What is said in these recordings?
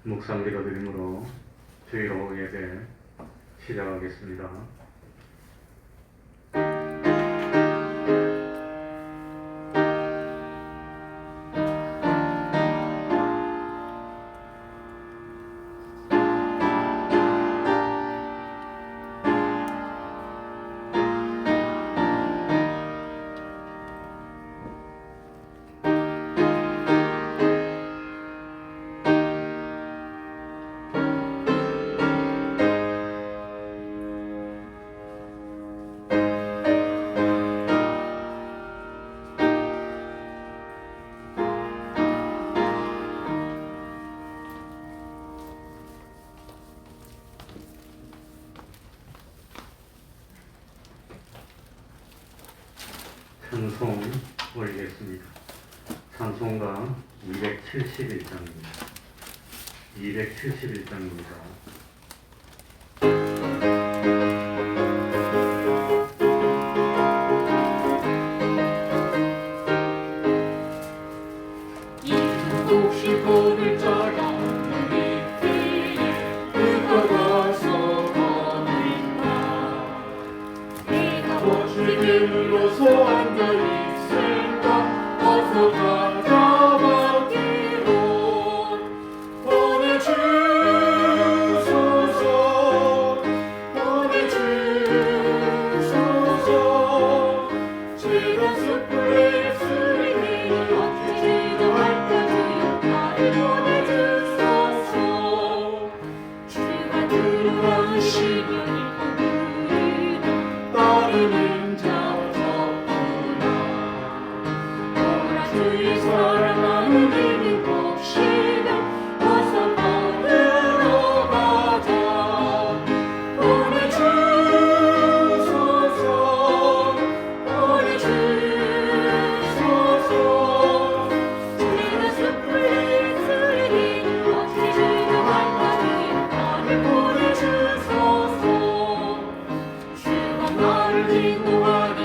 묵상 기도드림으로 주일오 예배 시작하겠습니다. 찬송 올리겠습니다. 찬송가 271장입니다. 271장입니다. 길로서 앉아있을까 어서 찾아받기로 보내주소서 보내주소서 제가 숯불에 쓰리니 어찌 기도할까 주여 나를 보내주소서 주가 들어가시면 따르는 사랑하는 이는 봅시다 어서 받으러 가자 보내주소서 보내주소서 제가 숯불에 쓰리니 어찌 기도할까 주여 나를 보내주소서 주가 나를 인도하니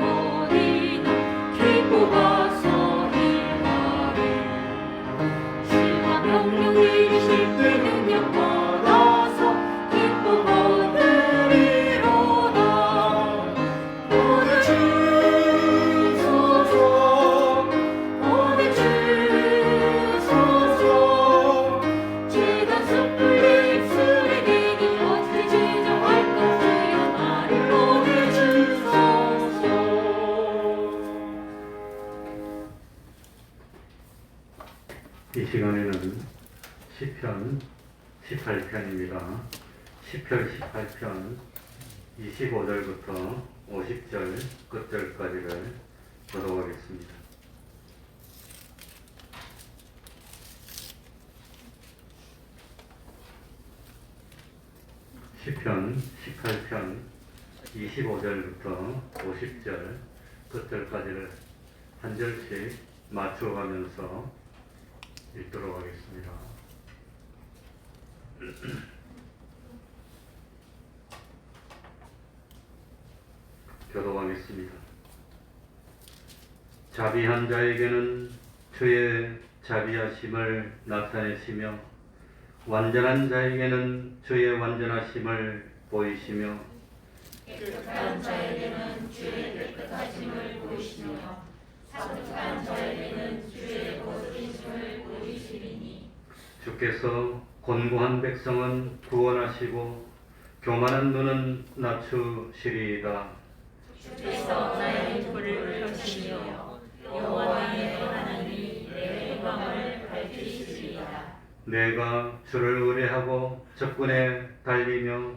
어디나 기뻐가 명령 내리실 때 능력 받아서 기뻐 받으리로다 보내주소서 보내주소서 제가 숯불에 입술에 대니 어찌 지정할까 주여 나를 보내주소서. 이 시간에는 시편 18편입니다. 시편 18편 25절부터 50절 끝절까지를 보도하겠습니다. 시편 18편 25절부터 50절 끝절까지를 한 절씩 맞춰가면서 읽도록 하겠습니다. 교도하겠습니다. 자비한 자에게는 주의 자비하심을 나타내시며 완전한 자에게는 주의 완전하심을 보이시며 깨끗한 자에게는 주의 깨끗하심을 보이시며 사득한 자에게는 주의 거룩하심을 보이시리니 주께서 곤고한 백성은 구원하시고 교만한 눈은 낮추시리이다. 주께서 나의 불을 펴시며 여호와의 하나님이 내 해방을 밝히시리이다. 내가 주를 의뢰하고 적군에 달리며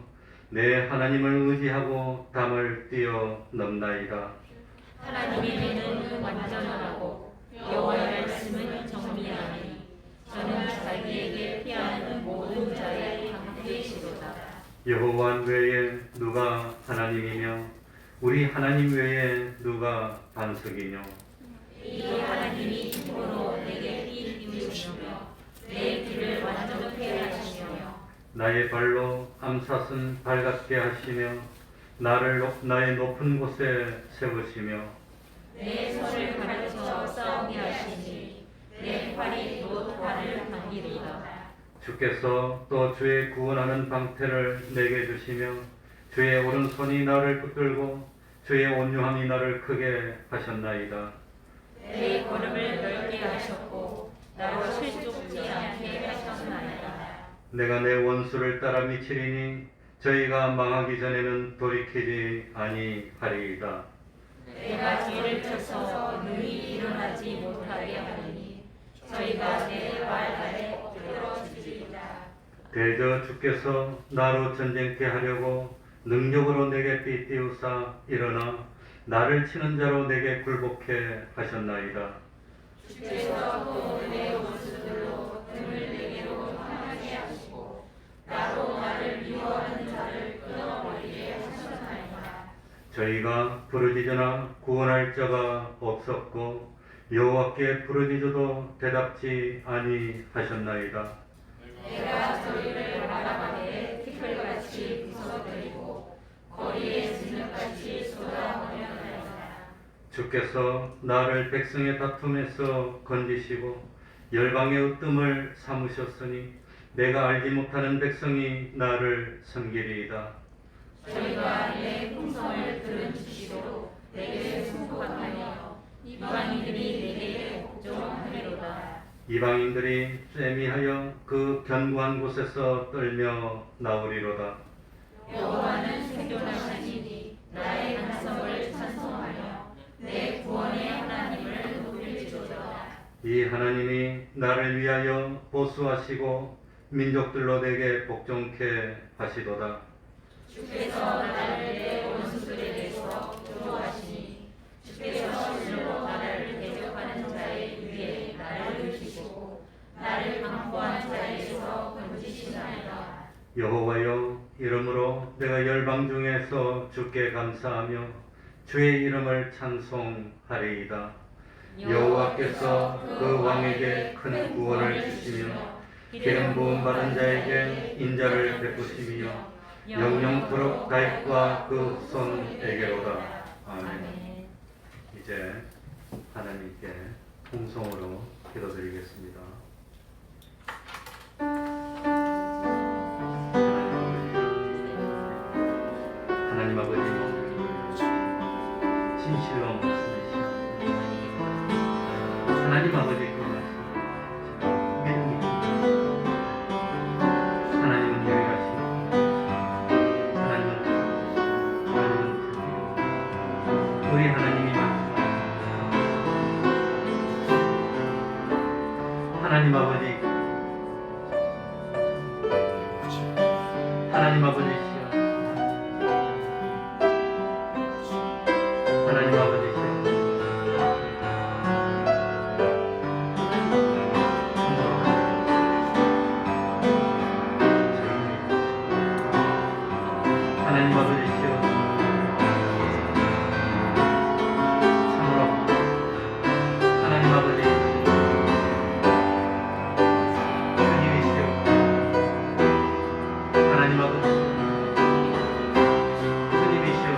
내 하나님을 의지하고 담을 뛰어넘나이다. 하나님의 눈은 완전하고 여호와의 말씀은 정리하니 저는 자기에게 피하는 모든 자의 강대시로다. 여호와 외에 누가 하나님이며 우리 하나님 외에 누가 반석이뇨. 이 하나님이 힘으로 내게 피 띄우시며 내 길을 완전케 하시며 나의 발로 암사슴 발같게 하시며 나의 높은 곳에 세우시며 내 손을 가르쳐 싸우게 하시니 내 팔이 곧 활을 당기리이다. 주께서 또 주의 구원하는 방패를 내게 주시며 주의 오른손이 나를 붙들고 주의 온유함이 나를 크게 하셨나이다. 내 걸음을 넓게 하셨고 나로 실족지 않게 하셨나이다. 내가 내 원수를 따라 미치리니 저희가 망하기 전에는 돌이키지 아니하리이다. 내가 뒤를 쳐서 능히 일어나지 못하게 하리니 저희가 내 발 아래 엎드러지리이다. 대저 주께서 나로 전쟁케 하려고 능력으로 내게 띠띠우사 일어나 나를 치는 자로 내게 굴복해 하셨나이다. 주께서 또 내 원수들로 등을 내게로 향하게 하시고 나로 나를 미워하는 자를 끊어버리게 하셨나이다. 저희가 부르짖으나 구원할 자가 없었고 여호와께 부르짖어도 대답지 아니하셨나이다. 내가 저희를 바라보되 티끌같이 부숴버리고 거리에 진흙같이 쏟아버렸나이다. 주께서 나를 백성의 다툼에서 건지시고 열방의 으뜸을 삼으셨으니 내가 알지 못하는 백성이 나를 섬기리이다. 저희가 내 풍성을 들은 주시로 내게 승복하며 이방인들이 내게 복종하리로다. 이방인들이 쇠미하여 그 견고한 곳에서 떨며 나오리로다. 여호와는 생존하시니 나의 간성을 찬송하며 내 구원의 하나님을 높일지로다. 이 하나님이 나를 위하여 보수하시고 민족들로 내게 복종케 하시도다. 주께서 나를 내 원수들에게서 구조하시니 주께서 실로 나를 대적하는 자의 위에 나를 드시고 나를 강포한 자에게서 건지시나이다. 여호와여, 이름으로 내가 열방 중에서 주께 감사하며 주의 이름을 찬송하리이다. 여호와께서 그 왕에게 큰 구원을 주시며 기름 부음 받은 자에게 인자를 베푸시며 영영토록 다윗과 그 후손에게로다. 아멘. 이제 하나님께 통성으로 기도드리겠습니다. 하나님 아버지, 진실로 말씀이시오. 하나님 아버지 그 말씀 제가 믿음이 하나님은 유일하시고 하나님은 참으시고 하나님은 참으시고 우리 하나님이 말씀하시옵소서. 하나님 아버지, 하나님 아버지시여, 하나님 아버지시여, 하나님 아버지시여, 참으로 하나님 아버지 주님이시여, 하나님 아버지 주님이시여,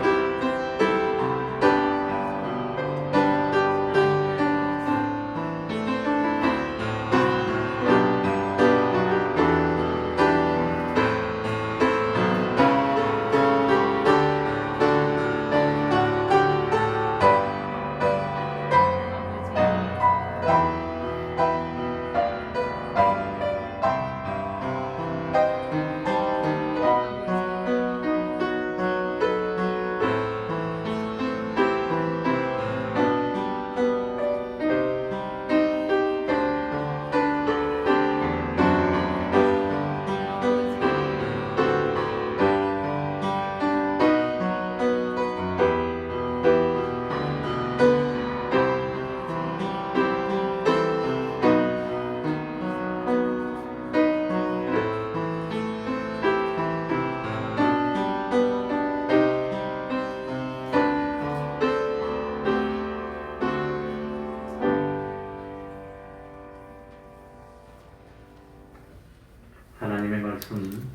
하나님의 말씀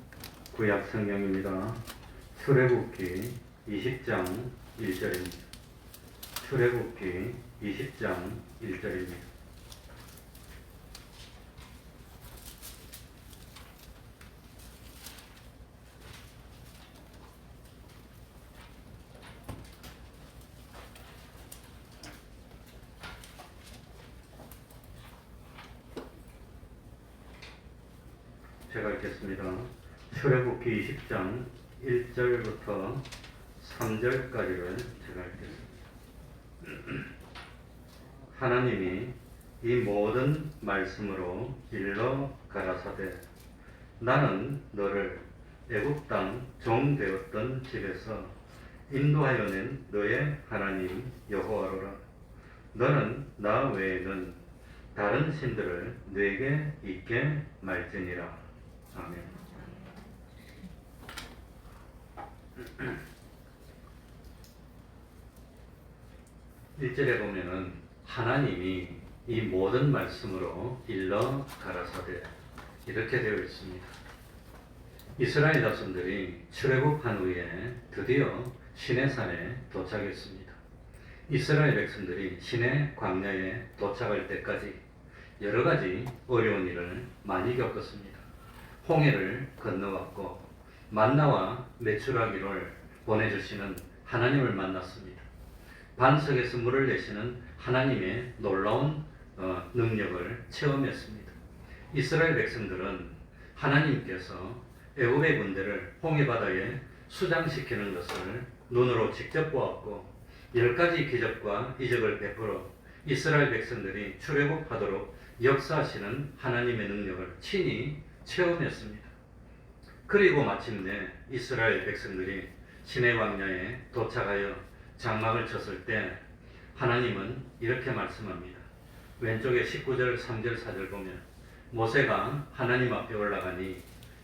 구약 성경입니다. 출애굽기 20장 1절입니다. 출애굽기 20장 1절입니다. 제가 읽겠습니다. 출애굽기 20장 1절부터 3절까지를 제가 읽겠습니다. 하나님이 이 모든 말씀으로 일러 가라사대 나는 너를 애굽 땅 종 되었던 집에서 인도하여 낸 너의 하나님 여호와로라. 너는 나 외에는 다른 신들을 네게 있게 말지니라. 아멘. 1절에 보면은 하나님이 이 모든 말씀으로 일러 가라사대 이렇게 되어 있습니다. 이스라엘 자손들이 출애굽한 후에 드디어 시내산에 도착했습니다. 이스라엘 백성들이 시내 광야에 도착할 때까지 여러 가지 어려운 일을 많이 겪었습니다. 홍해를 건너왔고 만나와 메추라기를 보내주시는 하나님을 만났습니다. 반석에서 물을 내시는 하나님의 놀라운 능력을 체험했습니다. 이스라엘 백성들은 하나님께서 애굽의 군대를 홍해바다에 수장시키는 것을 눈으로 직접 보았고 10가지 기적과 이적을 베풀어 이스라엘 백성들이 출애굽하도록 역사하시는 하나님의 능력을 친히 체험했습니다. 그리고 마침내 이스라엘 백성들이 시내 광야에 도착하여 장막을 쳤을 때 하나님은 이렇게 말씀합니다. 왼쪽에 19절, 3절, 4절 보면 모세가 하나님 앞에 올라가니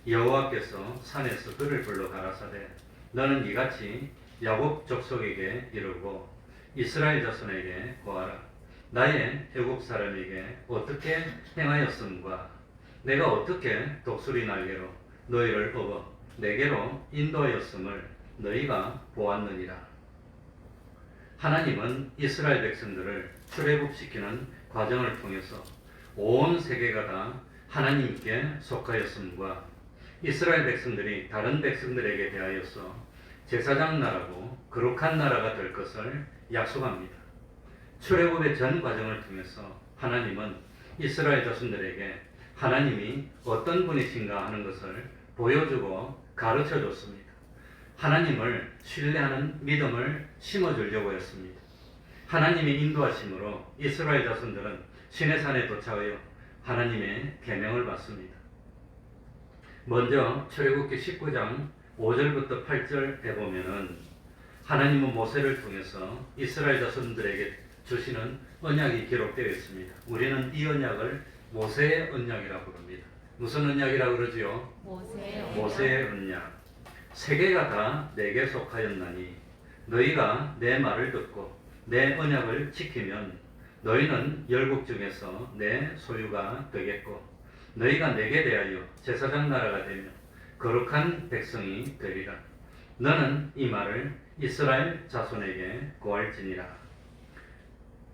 여호와께서 산에서 그를 불러 가라사대 너는 이같이 야곱 족속에게 이르고 이스라엘 자손에게 고하라. 나의 애굽 사람에게 어떻게 행하였음과 내가 어떻게 독수리 날개로 너희를 업어 내게로 인도하였음을 너희가 보았느니라. 하나님은 이스라엘 백성들을 출애굽시키는 과정을 통해서 온 세계가 다 하나님께 속하였음과 이스라엘 백성들이 다른 백성들에게 대하여서 제사장 나라고 거룩한 나라가 될 것을 약속합니다. 출애굽의 전 과정을 통해서 하나님은 이스라엘 자손들에게 하나님이 어떤 분이신가 하는 것을 보여주고 가르쳐 줬습니다. 하나님을 신뢰하는 믿음을 심어주려고 했습니다. 하나님의 인도하심으로 이스라엘 자손들은 시내산에 도착하여 하나님의 계명을 받습니다. 먼저 출애굽기 19장 5절부터 8절에 보면은 하나님은 모세를 통해서 이스라엘 자손들에게 주시는 언약이 기록되어 있습니다. 우리는 이 언약을 모세의 언약이라고 부릅니다. 무슨 언약이라고 그러지요? 모세의 언약. 세계가 다 내게 속하였나니 너희가 내 말을 듣고 내 언약을 지키면 너희는 열국 중에서 내 소유가 되겠고 너희가 내게 대하여 제사장 나라가 되며 거룩한 백성이 되리라. 너는 이 말을 이스라엘 자손에게 고할지니라.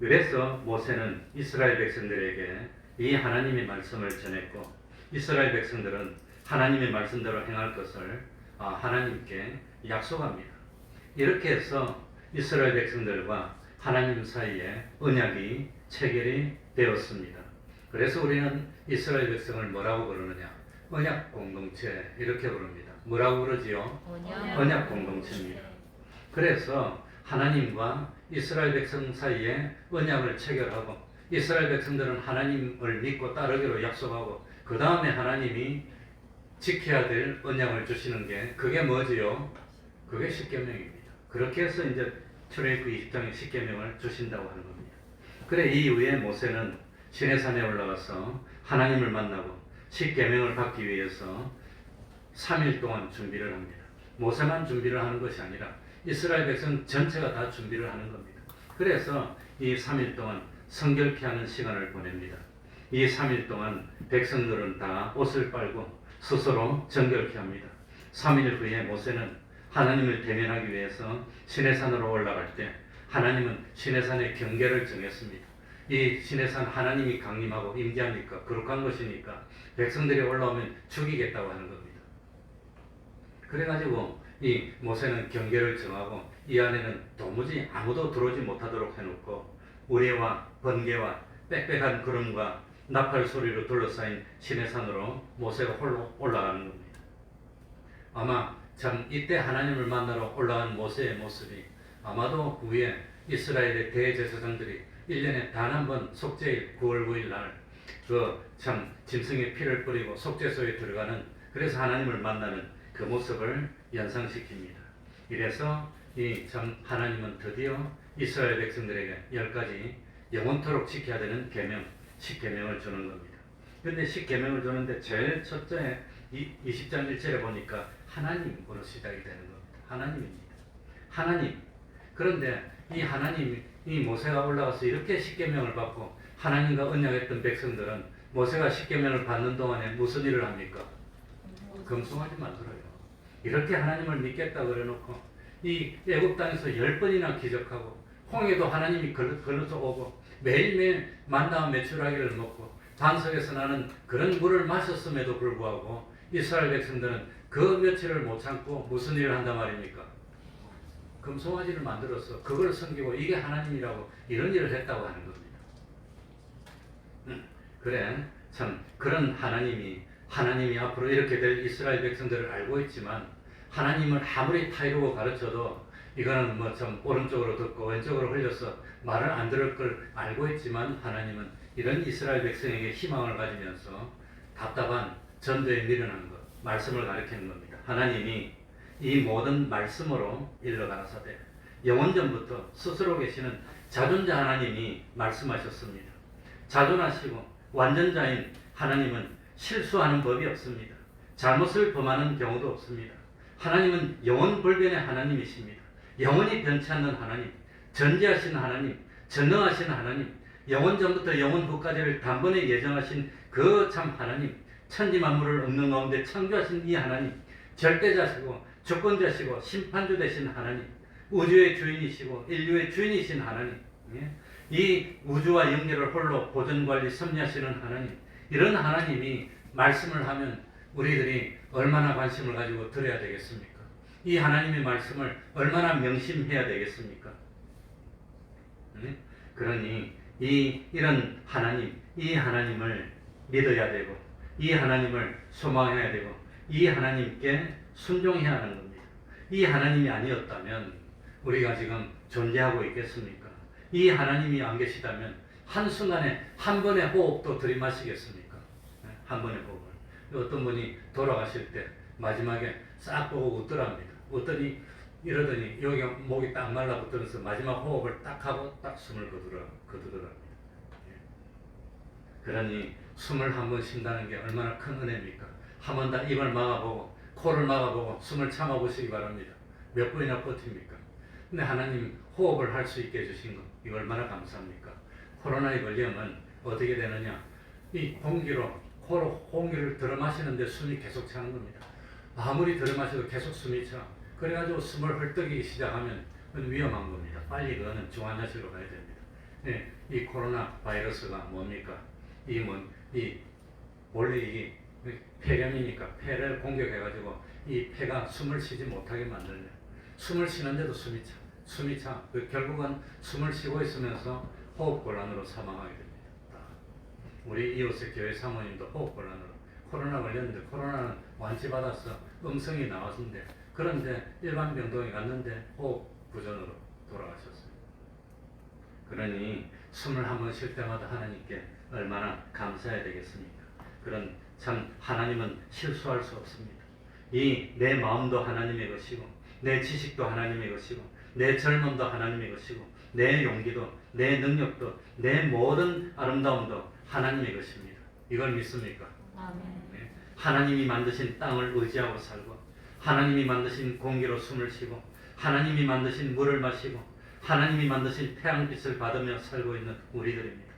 그래서 모세는 이스라엘 백성들에게 이 하나님의 말씀을 전했고 이스라엘 백성들은 하나님의 말씀대로 행할 것을 하나님께 약속합니다. 이렇게 해서 이스라엘 백성들과 하나님 사이에 언약이 체결이 되었습니다. 그래서 우리는 이스라엘 백성을 뭐라고 부르느냐? 언약 공동체 이렇게 부릅니다. 뭐라고 그러지요? 언약 공동체입니다. 그래서 하나님과 이스라엘 백성 사이에 언약을 체결하고 이스라엘 백성들은 하나님을 믿고 따르기로 약속하고 그 다음에 하나님이 지켜야 될 언약을 주시는 게 그게 뭐지요? 그게 십계명입니다. 그렇게 해서 이제 출애굽기 20장에 십계명을 주신다고 하는 겁니다. 그래 이후에 모세는 시내산에 올라가서 하나님을 만나고 십계명을 받기 위해서 3일 동안 준비를 합니다. 모세만 준비를 하는 것이 아니라 이스라엘 백성 전체가 다 준비를 하는 겁니다. 그래서 이 3일 동안 성결케 하는 시간을 보냅니다. 이 3일 동안 백성들은 다 옷을 빨고 스스로 정결케 합니다. 3일 후에 모세는 하나님을 대면하기 위해서 시내산으로 올라갈 때 하나님은 시내산의 경계를 정했습니다. 이 시내산 하나님이 강림하고 임재하니까 거룩한 것이니까 백성들이 올라오면 죽이겠다고 하는 겁니다. 그래가지고 이 모세는 경계를 정하고 이 안에는 도무지 아무도 들어오지 못하도록 해놓고 우레와 번개와 빽빽한 구름과 나팔 소리로 둘러싸인 시내산으로 모세가 홀로 올라가는 겁니다. 아마 참 이때 하나님을 만나러 올라간 모세의 모습이 아마도 그 후에 이스라엘의 대제사장들이 1년에 단 한 번 속죄일 9월 9일 날 그 참 짐승의 피를 뿌리고 속죄소에 들어가는, 그래서 하나님을 만나는 그 모습을 연상시킵니다. 이래서 이 참 하나님은 드디어 이스라엘 백성들에게 10가지 영원토록 지켜야 되는 계명, 10계명을 주는 겁니다. 근데 10계명을 주는데 제일 첫째 20장 1절에 보니까 하나님으로 시작이 되는 겁니다. 하나님입니다. 하나님. 그런데 이 하나님, 이 모세가 올라가서 이렇게 10계명을 받고 하나님과 언약했던 백성들은 모세가 10계명을 받는 동안에 무슨 일을 합니까? 금송아지 만들어요. 이렇게 하나님을 믿겠다 그래놓고 이 애굽 땅에서 10번이나 기적하고 홍해도 하나님이 걸어서 오고 매일매일 만나와 메추라기를 먹고 반석에서 나는 그런 물을 마셨음에도 불구하고 이스라엘 백성들은 그 며칠을 못 참고 무슨 일을 한단 말입니까? 금송아지를 만들어서 그걸 섬기고 이게 하나님이라고 이런 일을 했다고 하는 겁니다. 그래, 참 그런 하나님이 앞으로 이렇게 될 이스라엘 백성들을 알고 있지만 하나님을 아무리 타이르고 가르쳐도 이거는 뭐 좀 오른쪽으로 듣고 왼쪽으로 흘려서 말을 안 들을 걸 알고 있지만 하나님은 이런 이스라엘 백성에게 희망을 가지면서 답답한 전도에 미련한 것, 말씀을 가리키는 겁니다. 하나님이 이 모든 말씀으로 일러가라사대 영원전부터 스스로 계시는 자존자 하나님이 말씀하셨습니다. 자존하시고 완전자인 하나님은 실수하는 법이 없습니다. 잘못을 범하는 경우도 없습니다. 하나님은 영원불변의 하나님이십니다. 영원히 변치 않는 하나님, 전지하신 하나님, 전능하신 하나님, 영원전부터 영원후까지를 단번에 예정하신 그 참 하나님, 천지만물을 없는 가운데 창조하신 이 하나님, 절대자시고 주권자시고 심판주 되신 하나님, 우주의 주인이시고 인류의 주인이신 하나님, 이 우주와 영계를 홀로 보존관리 섭리하시는 하나님, 이런 하나님이 말씀을 하면 우리들이 얼마나 관심을 가지고 들어야 되겠습니까? 이 하나님의 말씀을 얼마나 명심해야 되겠습니까? 그러니 이런 하나님, 이 하나님을 믿어야 되고 이 하나님을 소망해야 되고 이 하나님께 순종해야 하는 겁니다. 이 하나님이 아니었다면 우리가 지금 존재하고 있겠습니까? 이 하나님이 안 계시다면 한순간에 한 번의 호흡도 들이마시겠습니까? 한 번의 호흡을. 어떤 분이 돌아가실 때 마지막에 싹 보고 웃더랍니다. 웃더니 이러더니 여기 목이 딱 말라붙으면서 마지막 호흡을 딱 하고 딱 숨을 거두더랍니다. 그러니 숨을 한 번 쉰다는 게 얼마나 큰 은혜입니까? 한 번 다 입을 막아보고 코를 막아보고 숨을 참아보시기 바랍니다. 몇 번이나 버팁니까? 근데 하나님 호흡을 할 수 있게 해주신 것, 이거 얼마나 감사합니까? 코로나에 걸리면 어떻게 되느냐? 이 코로 공기를 들어 마시는데 숨이 계속 차는 겁니다. 아무리 들어 마셔도 계속 숨이 차. 그래가지고 숨을 헐떡이기 시작하면 그건 위험한 겁니다. 빨리 그거는 중환자실로 가야 됩니다. 네, 이 코로나 바이러스가 뭡니까? 원래 이게 폐렴이니까 폐를 공격해가지고 이 폐가 숨을 쉬지 못하게 만들면 숨을 쉬는데도 숨이 차. 결국은 숨을 쉬고 있으면서 호흡곤란으로 사망하게 됩니다. 우리 이웃의 교회 사모님도 호흡곤란으로 코로나 걸렸는데 코로나는 완치받아서 음성이 나왔는데 그런데 일반 병동에 갔는데 호흡부전으로 돌아가셨어요. 그러니 숨을 한번 쉴 때마다 하나님께 얼마나 감사해야 되겠습니까? 그런 참 하나님은 실수할 수 없습니다. 이 내 마음도 하나님의 것이고 내 지식도 하나님의 것이고 내 젊음도 하나님의 것이고 내 용기도 내 능력도 내 모든 아름다움도 하나님의 것입니다. 이걸 믿습니까? 아멘. 네. 하나님이 만드신 땅을 의지하고 살고 하나님이 만드신 공기로 숨을 쉬고 하나님이 만드신 물을 마시고 하나님이 만드신 태양빛을 받으며 살고 있는 우리들입니다.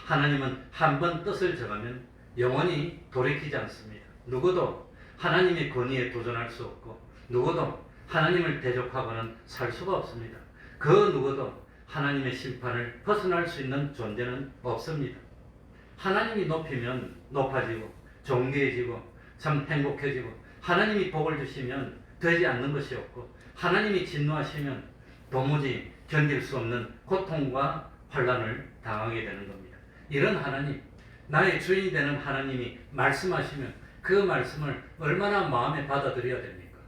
하나님은 한 번 뜻을 정하면 영원히 돌이키지 않습니다. 누구도 하나님의 권위에 도전할 수 없고 누구도 하나님을 대적하고는 살 수가 없습니다. 그 누구도 하나님의 심판을 벗어날 수 있는 존재는 없습니다. 하나님이 높이면 높아지고 존귀해지고 참 행복해지고 하나님이 복을 주시면 되지 않는 것이 없고 하나님이 진노하시면 도무지 견딜 수 없는 고통과 환난을 당하게 되는 겁니다. 이런 하나님, 나의 주인이 되는 하나님이 말씀하시면 그 말씀을 얼마나 마음에 받아들여야 됩니까?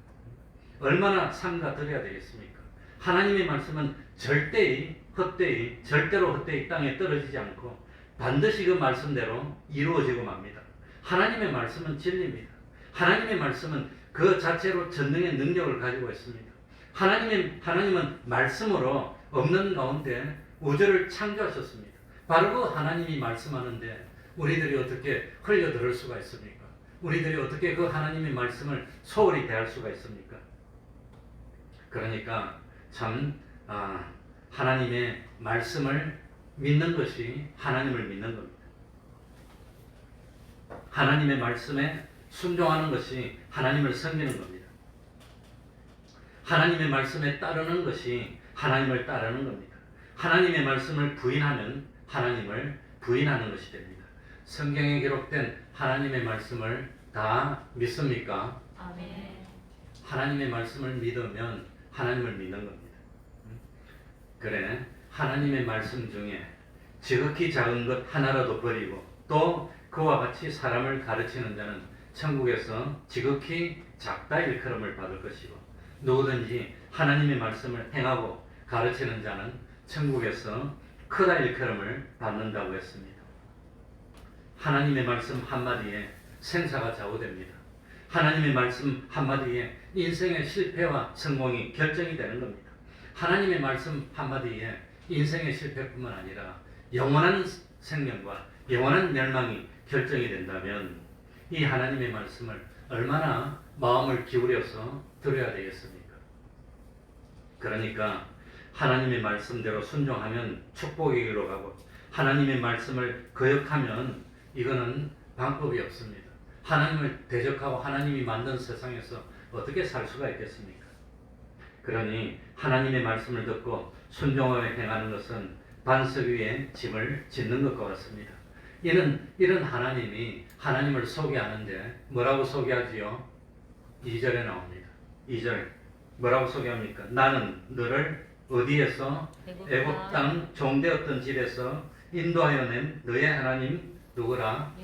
얼마나 삼가드려야 되겠습니까? 하나님의 말씀은 절대로 헛되이 땅에 떨어지지 않고 반드시 그 말씀대로 이루어지고 맙니다. 하나님의 말씀은 진리입니다. 하나님의 말씀은 그 자체로 전능의 능력을 가지고 있습니다. 하나님은 말씀으로 없는 가운데 우주를 창조하셨습니다. 바로 그 하나님이 말씀하는데 우리들이 어떻게 흘려들을 수가 있습니까? 우리들이 어떻게 그 하나님의 말씀을 소홀히 대할 수가 있습니까? 그러니까 참 하나님의 말씀을 믿는 것이 하나님을 믿는 겁니다. 하나님의 말씀에 순종하는 것이 하나님을 섬기는 겁니다. 하나님의 말씀에 따르는 것이 하나님을 따르는 겁니다. 하나님의 말씀을 부인하면 하나님을 부인하는 것이 됩니다. 성경에 기록된 하나님의 말씀을 다 믿습니까? 아멘. 하나님의 말씀을 믿으면 하나님을 믿는 겁니다. 그래, 하나님의 말씀 중에 지극히 작은 것 하나라도 버리고 또 그와 같이 사람을 가르치는 자는 천국에서 지극히 작다 일컬음을 받을 것이고 누구든지 하나님의 말씀을 행하고 가르치는 자는 천국에서 크다 일컬음을 받는다고 했습니다. 하나님의 말씀 한마디에 생사가 좌우됩니다. 하나님의 말씀 한마디에 인생의 실패와 성공이 결정이 되는 겁니다. 하나님의 말씀 한마디에 인생의 실패뿐만 아니라 영원한 생명과 영원한 멸망이 결정이 된다면 이 하나님의 말씀을 얼마나 마음을 기울여서 들어야 되겠습니까? 그러니까 하나님의 말씀대로 순종하면 축복이기로 가고 하나님의 말씀을 거역하면 이거는 방법이 없습니다. 하나님을 대적하고 하나님이 만든 세상에서 어떻게 살 수가 있겠습니까? 그러니 하나님의 말씀을 듣고 순종하여 행하는 것은 반석 위에 집을 짓는 것과 같습니다. 이런 하나님이 하나님을 소개하는데 뭐라고 소개하지요? 2절에 나옵니다. 2절 뭐라고 소개합니까? 나는 너를 어디에서 애굽 땅 종되었던 집에서 인도하여 낸 너의 하나님 누구라?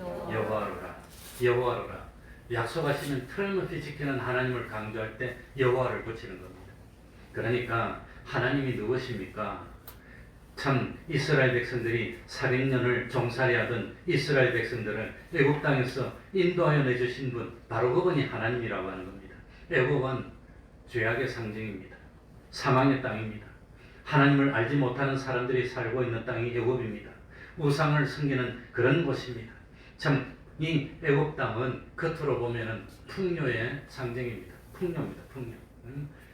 여호와로라. 약속하시면 틀림없이 지키는 하나님을 강조할 때 여호와를 붙이는 겁니다. 그러니까 하나님이 누구십니까? 참 이스라엘 백성들이 40년을 종살이하던 이스라엘 백성들을 애굽 땅에서 인도하여 내주신 분 바로 그분이 하나님이라고 하는 겁니다. 애굽은 죄악의 상징입니다. 사망의 땅입니다. 하나님을 알지 못하는 사람들이 살고 있는 땅이 애굽입니다. 우상을 섬기는 그런 곳입니다. 참 이 애굽 땅은 겉으로 보면은 풍요의 상징입니다. 풍요입니다. 풍요.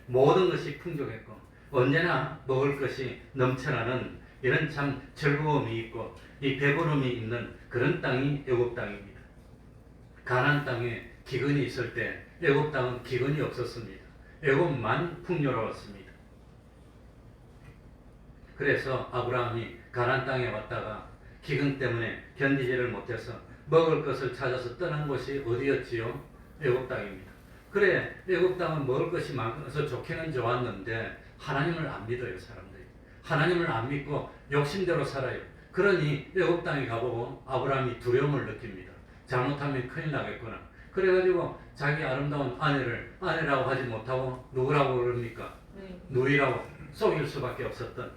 모든 것이 풍족했고 언제나 먹을 것이 넘쳐나는 이런 참 즐거움이 있고 이 배부름이 있는 그런 땅이 애굽 땅입니다. 가나안 땅에 기근이 있을 때 애굽 땅은 기근이 없었습니다. 애굽만 풍요로웠습니다. 그래서 아브라함이 가나안 땅에 왔다가 기근 때문에 견디지를 못해서 먹을 것을 찾아서 떠난 곳이 어디였지요? 애굽 땅입니다. 그래, 애굽 땅은 먹을 것이 많아서 좋기는 좋았는데 하나님을 안 믿어요, 사람들이. 하나님을 안 믿고 욕심대로 살아요. 그러니 애굽 땅에 가보고 아브라함이 두려움을 느낍니다. 잘못하면 큰일 나겠구나. 그래가지고 자기 아름다운 아내를 아내라고 하지 못하고 누구라고 그럽니까? 누이라고 속일 수밖에 없었던.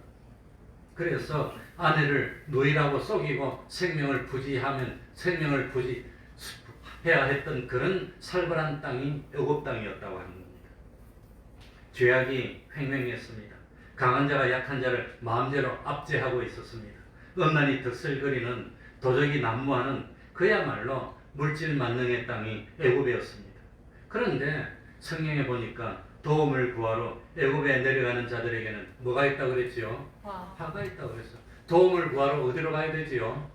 그래서 아내를 누이라고 속이고 생명을 부지해야 했던 그런 살벌한 땅이 애굽 땅이었다고 하는 겁니다. 죄악이 횡행했습니다. 강한 자가 약한 자를 마음대로 압제하고 있었습니다. 음란이 득실거리는 도적이 난무하는 그야말로 물질 만능의 땅이 애굽이었습니다. 그런데 성경에 보니까 도움을 구하러 애굽에 내려가는 자들에게는 뭐가 있다고 그랬지요? 화가 있다고 그랬어. 도움을 구하러 어디로 가야 되지요?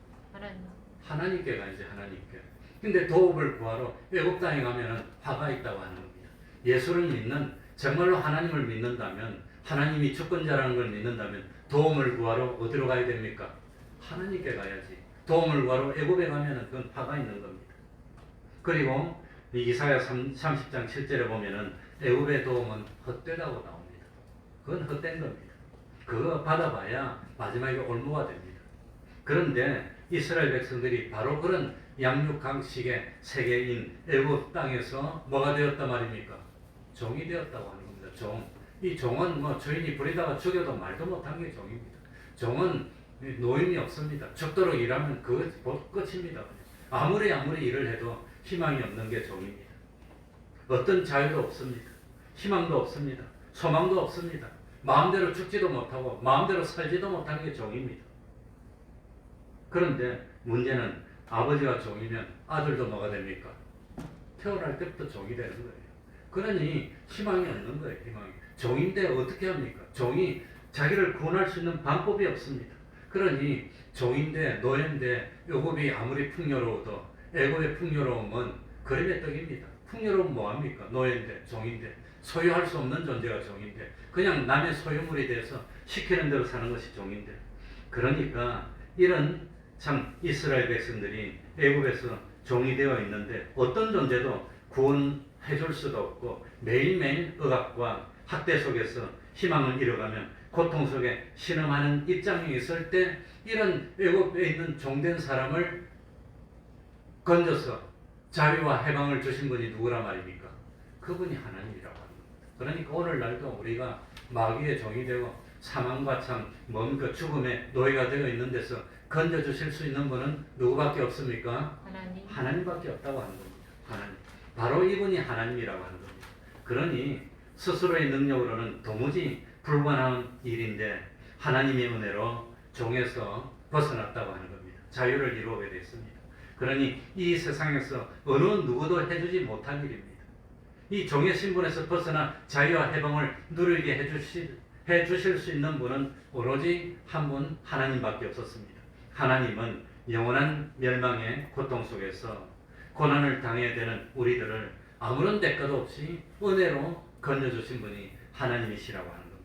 하나님께 가야지, 하나님께. 근데 도움을 구하러 애굽 땅에 가면은 화가 있다고 하는 겁니다. 예수를 믿는, 정말로 하나님을 믿는다면, 하나님이 주권자라는 걸 믿는다면 도움을 구하러 어디로 가야 됩니까? 하나님께 가야지. 도움을 구하러 애굽에 가면은 그건 화가 있는 겁니다. 그리고 이사야 30장 7절에 보면은 애굽의 도움은 헛되다고 나옵니다. 그건 헛된 겁니다. 그거 받아봐야 마지막에 올무가 됩니다. 그런데 이스라엘 백성들이 바로 그런 양육강식의 세계인 애굽 땅에서 뭐가 되었단 말입니까? 종이 되었다고 하는 겁니다. 종. 이 종은 뭐 주인이 부리다가 죽여도 말도 못한 게 종입니다. 종은 노임이 없습니다. 죽도록 일하면 그 끝입니다. 아무리 일을 해도 희망이 없는 게 종입니다. 어떤 자유도 없습니다. 희망도 없습니다. 소망도 없습니다. 마음대로 죽지도 못하고 마음대로 살지도 못하는 게 종입니다. 그런데 문제는 아버지가 종이면 아들도 뭐가 됩니까? 태어날 때부터 종이 되는 거예요. 그러니 희망이 없는 거예요. 희망이. 종인데 어떻게 합니까? 종이 자기를 구원할 수 있는 방법이 없습니다. 그러니 종인데 노예인데 애굽이 아무리 풍요로워도 애굽의 풍요로움은 그림의 떡입니다. 풍요로움 뭐합니까? 노예인데 종인데 소유할 수 없는 존재가 종인데 그냥 남의 소유물이 돼서 시키는 대로 사는 것이 종인데 그러니까 이런 참 이스라엘 백성들이 애굽에서 종이 되어 있는데 어떤 존재도 구원해 줄 수도 없고 매일매일 억압과 학대 속에서 희망을 잃어가면 고통 속에 신음하는 입장에 있을 때 이런 애굽에 있는 종된 사람을 건져서 자유와 해방을 주신 분이 누구란 말입니까? 그분이 하나님이라고 하는 겁니다. 그러니까 오늘날도 우리가 마귀의 종이 되고 사망과 참 뭡니까 죽음의 노예가 되어 있는 데서 건져주실 수 있는 분은 누구밖에 없습니까? 하나님밖에 없다고 하는 겁니다. 하나님. 바로 이분이 하나님이라고 하는 겁니다. 그러니 스스로의 능력으로는 도무지 불가능한 일인데 하나님의 은혜로 종에서 벗어났다고 하는 겁니다. 자유를 이루게 됐습니다. 그러니 이 세상에서 어느 누구도 해주지 못한 일입니다. 이 종의 신분에서 벗어나 자유와 해방을 누리게 해주실 수 있는 분은 오로지 한 분 하나님밖에 없었습니다. 하나님은 영원한 멸망의 고통 속에서 고난을 당해야 되는 우리들을 아무런 대가도 없이 은혜로 건져주신 분이 하나님이시라고 하는 겁니다.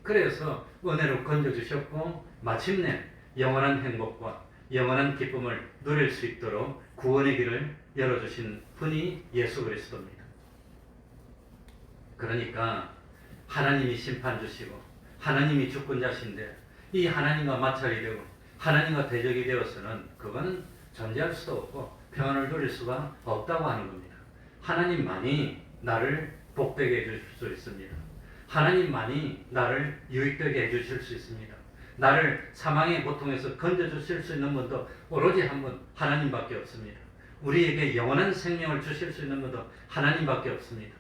그래서 은혜로 건져주셨고 마침내 영원한 행복과 영원한 기쁨을 누릴 수 있도록 구원의 길을 열어주신 분이 예수 그리스도입니다. 그러니까 하나님이 심판 주시고 하나님이 주권자신데 이 하나님과 마찰이 되고 하나님과 대적이 되어서는 그거는 존재할 수도 없고 평안을 누릴 수가 없다고 하는 겁니다. 하나님만이 나를 복되게 해주실 수 있습니다. 하나님만이 나를 유익되게 해주실 수 있습니다. 나를 사망의 고통에서 건져주실 수 있는 분도 오로지 한 분 하나님밖에 없습니다. 우리에게 영원한 생명을 주실 수 있는 분도 하나님밖에 없습니다.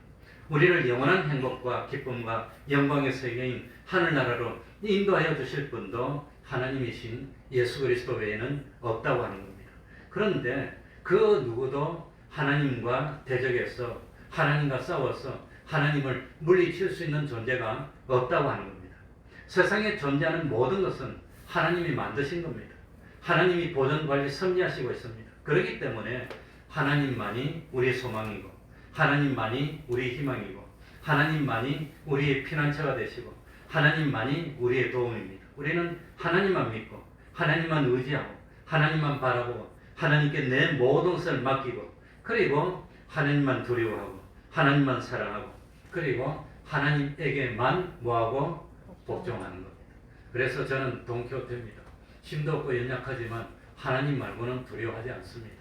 우리를 영원한 행복과 기쁨과 영광의 세계인 하늘나라로 인도하여 주실 분도 하나님이신 예수 그리스도 외에는 없다고 하는 겁니다. 그런데 그 누구도 하나님과 대적해서 하나님과 싸워서 하나님을 물리칠 수 있는 존재가 없다고 하는 겁니다. 세상에 존재하는 모든 것은 하나님이 만드신 겁니다. 하나님이 보존 관리 섭리하시고 있습니다. 그렇기 때문에 하나님만이 우리의 소망이고 하나님만이 우리의 희망이고 하나님만이 우리의 피난처가 되시고 하나님만이 우리의 도움입니다. 우리는 하나님만 믿고 하나님만 의지하고 하나님만 바라보고 하나님께 내 모든 것을 맡기고 그리고 하나님만 두려워하고 하나님만 사랑하고 그리고 하나님에게만 뭐하고 복종하는 겁니다. 그래서 저는 동키호테입니다. 힘도 없고 연약하지만 하나님 말고는 두려워하지 않습니다.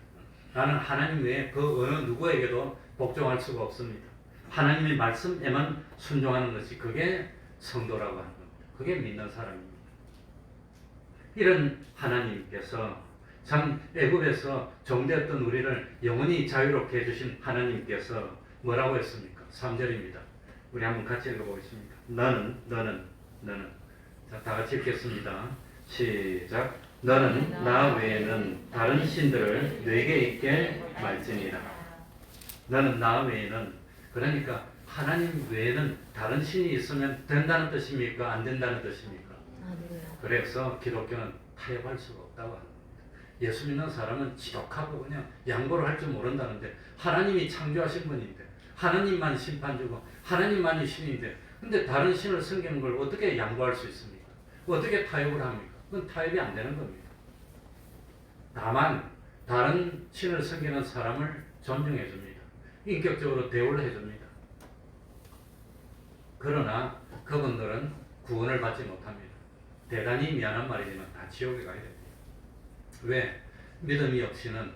나는 하나님 외에 그 어느 누구에게도 복종할 수가 없습니다. 하나님의 말씀에만 순종하는 것이 그게 성도라고 하는 겁니다. 그게 믿는 사람입니다. 이런 하나님께서 참 애굽에서 종되었던 우리를 영원히 자유롭게 해주신 하나님께서 뭐라고 했습니까? 3절입니다. 우리 한번 같이 읽어보겠습니다. 너는 자, 다 같이 읽겠습니다. 시작. 너는 나 외에는 다른 신들을 내게 있게 말지니라. 너는 나 외에는 그러니까 하나님 외에는 다른 신이 있으면 된다는 뜻입니까? 안 된다는 뜻입니까? 그래서 기독교는 타협할 수가 없다고 합니다. 예수 믿는 사람은 지독하고 그냥 양보를 할 줄 모른다는데 하나님이 창조하신 분인데 하나님만 심판 주고 하나님만이 신인데 근데 다른 신을 섬기는 걸 어떻게 양보할 수 있습니까? 어떻게 타협을 합니까? 그건 타협이 안 되는 겁니다. 다만 다른 신을 섬기는 사람을 존중해 줍니다. 인격적으로 대우를 해줍니다. 그러나 그분들은 구원을 받지 못합니다. 대단히 미안한 말이지만 다 지옥에 가야 됩니다. 왜? 믿음이 없이는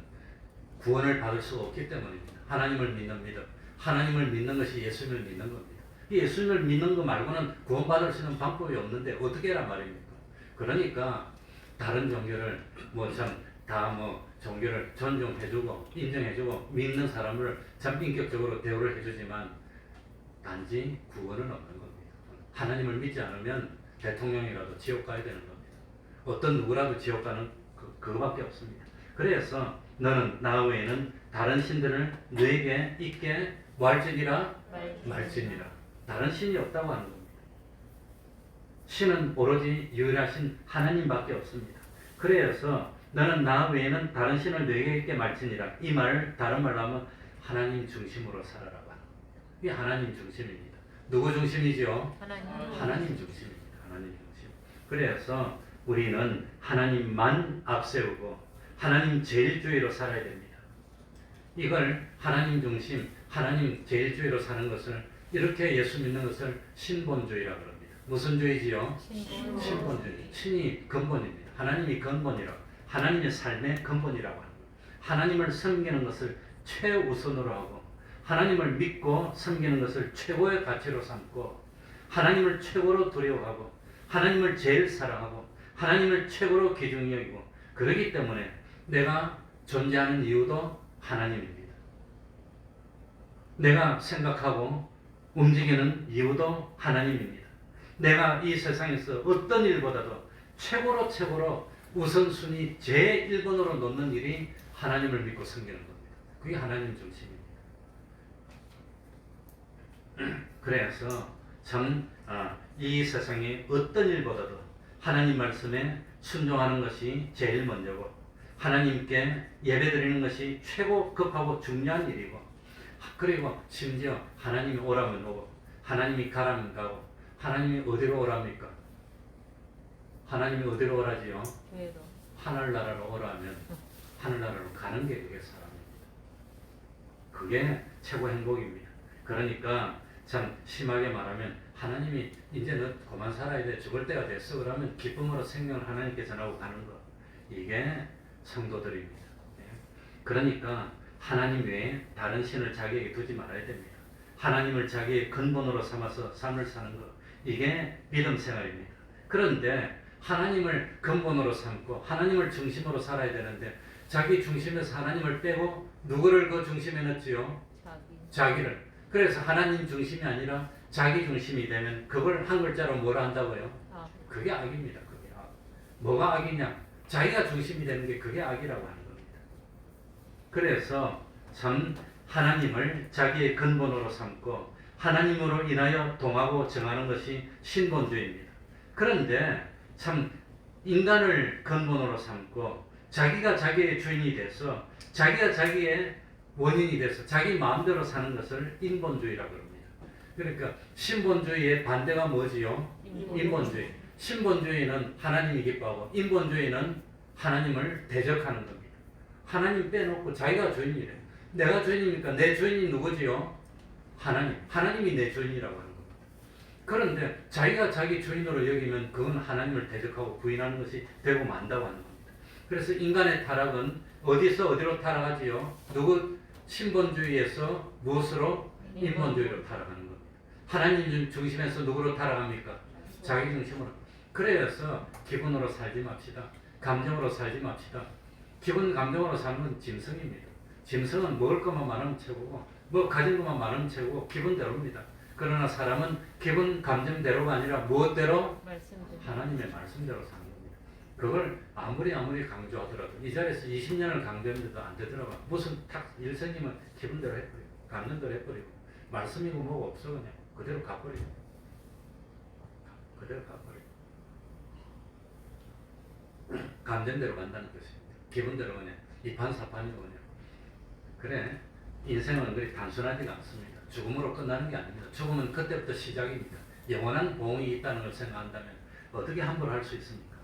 구원을 받을 수가 없기 때문입니다. 하나님을 믿는 믿음. 하나님을 믿는 것이 예수님을 믿는 겁니다. 이 예수님을 믿는 거 말고는 구원받을 수 있는 방법이 없는데 어떻게 해라 말입니까? 그러니까 다른 종교를 종교를 존중해주고 인정해주고 믿는 사람을 참 인격적으로 대우를 해주지만 단지 구원은 없는 겁니다. 하나님을 믿지 않으면 대통령이라도 지옥 가야 되는 겁니다. 어떤 누구라도 지옥 가는 그거밖에 없습니다. 그래서 너는 나 외에는 다른 신들을 너에게 있게 말지니라 말지니라. 다른 신이 없다고 하는 겁니다. 신은 오로지 유일하신 하나님밖에 없습니다. 그래서 너는 나 외에는 다른 신을 너에게 있게 말지니라. 이 말을 다른 말로 하면 하나님 중심으로 살아라고 하는 겁니다. 이게 하나님 중심입니다. 누구 중심이죠? 하나님 중심입니다. 하나님 중심. 그래서 우리는 하나님만 앞세우고 하나님 제일주의로 살아야 됩니다. 이걸 하나님 중심, 하나님 제일주의로 사는 것을 이렇게 예수 믿는 것을 신본주의라고 합니다. 무슨 주의지요? 신본주의. 신이 근본입니다. 하나님이 근본이라고. 하나님의 삶의 근본이라고 하는 거예요. 하나님을 섬기는 것을 최우선으로 하고 하나님을 믿고 섬기는 것을 최고의 가치로 삼고 하나님을 최고로 두려워하고 하나님을 제일 사랑하고 하나님을 최고로 귀중히 여기고 그러기 때문에 내가 존재하는 이유도 하나님입니다. 내가 생각하고 움직이는 이유도 하나님입니다. 내가 이 세상에서 어떤 일보다도 최고로 우선순위 제1번으로 놓는 일이 하나님을 믿고 섬기는 겁니다. 그게 하나님 중심입니다. 그래서 참 이 세상의 어떤 일보다도 하나님 말씀에 순종하는 것이 제일 먼저고 하나님께 예배드리는 것이 최고 급하고 중요한 일이고 그리고 심지어 하나님이 오라면 오고 하나님이 가라면 가고 하나님이 어디로 오랍니까? 하나님이 어디로 오라지요? 하늘나라로 오라면 하늘나라로 가는 게 그게 사람입니다. 그게 최고 행복입니다. 그러니까 참 심하게 말하면 하나님이 이제 너 그만 살아야 돼 죽을 때가 됐어 그러면 기쁨으로 생명을 하나님께 전하고 가는 것 이게 성도들입니다. 그러니까 하나님 외에 다른 신을 자기에게 두지 말아야 됩니다. 하나님을 자기의 근본으로 삼아서 삶을 사는 것 이게 믿음 생활입니다. 그런데 하나님을 근본으로 삼고 하나님을 중심으로 살아야 되는데 자기 중심에서 하나님을 빼고 누구를 그 중심에 넣지요? 자기를. 그래서 하나님 중심이 아니라 자기 중심이 되면 그걸 한 글자로 뭐라 한다고요? 그게 악입니다. 그게 악. 뭐가 악이냐? 자기가 중심이 되는 게 그게 악이라고 하는 겁니다. 그래서 참 하나님을 자기의 근본으로 삼고 하나님으로 인하여 동하고 정하는 것이 신본주의입니다. 그런데 참 인간을 근본으로 삼고 자기가 자기의 주인이 돼서 자기가 자기의 원인이 돼서 자기 마음대로 사는 것을 인본주의라고 합니다. 그러니까 신본주의의 반대가 뭐지요? 인본주의. 신본주의는 하나님이 기뻐하고 인본주의는 하나님을 대적하는 겁니다. 하나님 빼놓고 자기가 주인이래. 내가 주인이니까 내 주인이 누구지요? 하나님. 하나님이 내 주인이라고 하는 겁니다. 그런데 자기가 자기 주인으로 여기면 그건 하나님을 대적하고 부인하는 것이 되고 만다고 하는 겁니다. 그래서 인간의 타락은 어디서 어디로 타락하지요? 누구 신본주의에서 무엇으로? 인본주의로 타락하는 겁니다. 하나님 중심에서 누구로 타락합니까? 자기 중심으로. 그래서 기분으로 살지 맙시다. 감정으로 살지 맙시다. 기분 감정으로 사는 짐승입니다. 짐승은 먹을 것만 많으면 최고고 뭐 가진 것만 많으면 최고고 기분대로입니다. 그러나 사람은 기분 감정대로가 아니라 무엇대로? 하나님의 말씀대로 사는 겁니다. 그걸 아무리 강조하더라도 이 자리에서 20년을 강조했는데도 안 되더라고요. 무슨 일생님은 기분대로 해버리고 감정대로 해버리고 말씀이고 뭐고 없어 그냥 그대로 가버리고 감정대로 간다는 것입니다. 기분대로 그냥 이판사판이고 그냥 그래 인생은 그리 단순하지가 않습니다. 죽음으로 끝나는 게 아닙니다. 죽음은 그때부터 시작입니다. 영원한 보응이 있다는 걸 생각한다면 어떻게 함부로 할 수 있습니까?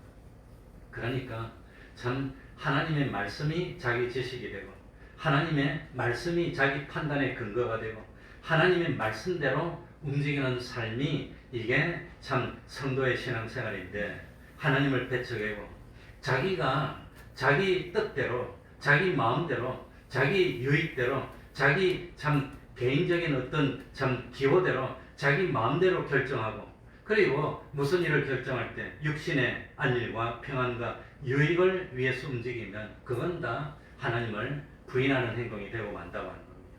그러니까 참 하나님의 말씀이 자기 지식이 되고 하나님의 말씀이 자기 판단의 근거가 되고 하나님의 말씀대로 움직이는 삶이 이게 참 성도의 신앙생활인데 하나님을 배척하고 자기가 자기 뜻대로, 자기 마음대로, 자기 유익대로, 자기 참 개인적인 어떤 참 기호대로 자기 마음대로 결정하고, 그리고 무슨 일을 결정할 때 육신의 안일과 평안과 유익을 위해서 움직이면 그건 다 하나님을 부인하는 행동이 되고 만다고 하는 겁니다.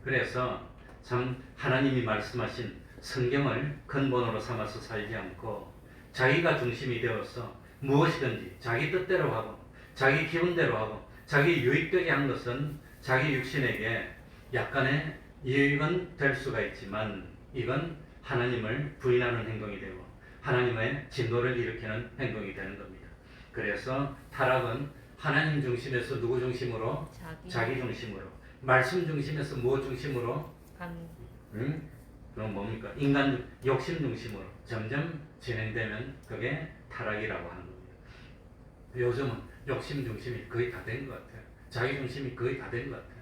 그래서 참 하나님이 말씀하신 성경을 근본으로 삼아서 살지 않고 자기가 중심이 되어서 무엇이든지 자기 뜻대로 하고 자기 기분대로 하고 자기 유익되게 한 것은 자기 육신에게 약간의 유익은 될 수가 있지만 이건 하나님을 부인하는 행동이 되고 하나님의 진노를 일으키는 행동이 되는 겁니다. 그래서 타락은 하나님 중심에서 누구 중심으로? 자기 중심으로. 말씀 중심에서 무엇 중심으로? 그럼 뭡니까? 인간 욕심 중심으로 점점 진행되면 그게 타락이라고 하는 겁니다. 요즘은 욕심 중심이 거의 다 된 것 같아요. 자기 중심이 거의 다 된 것 같아요.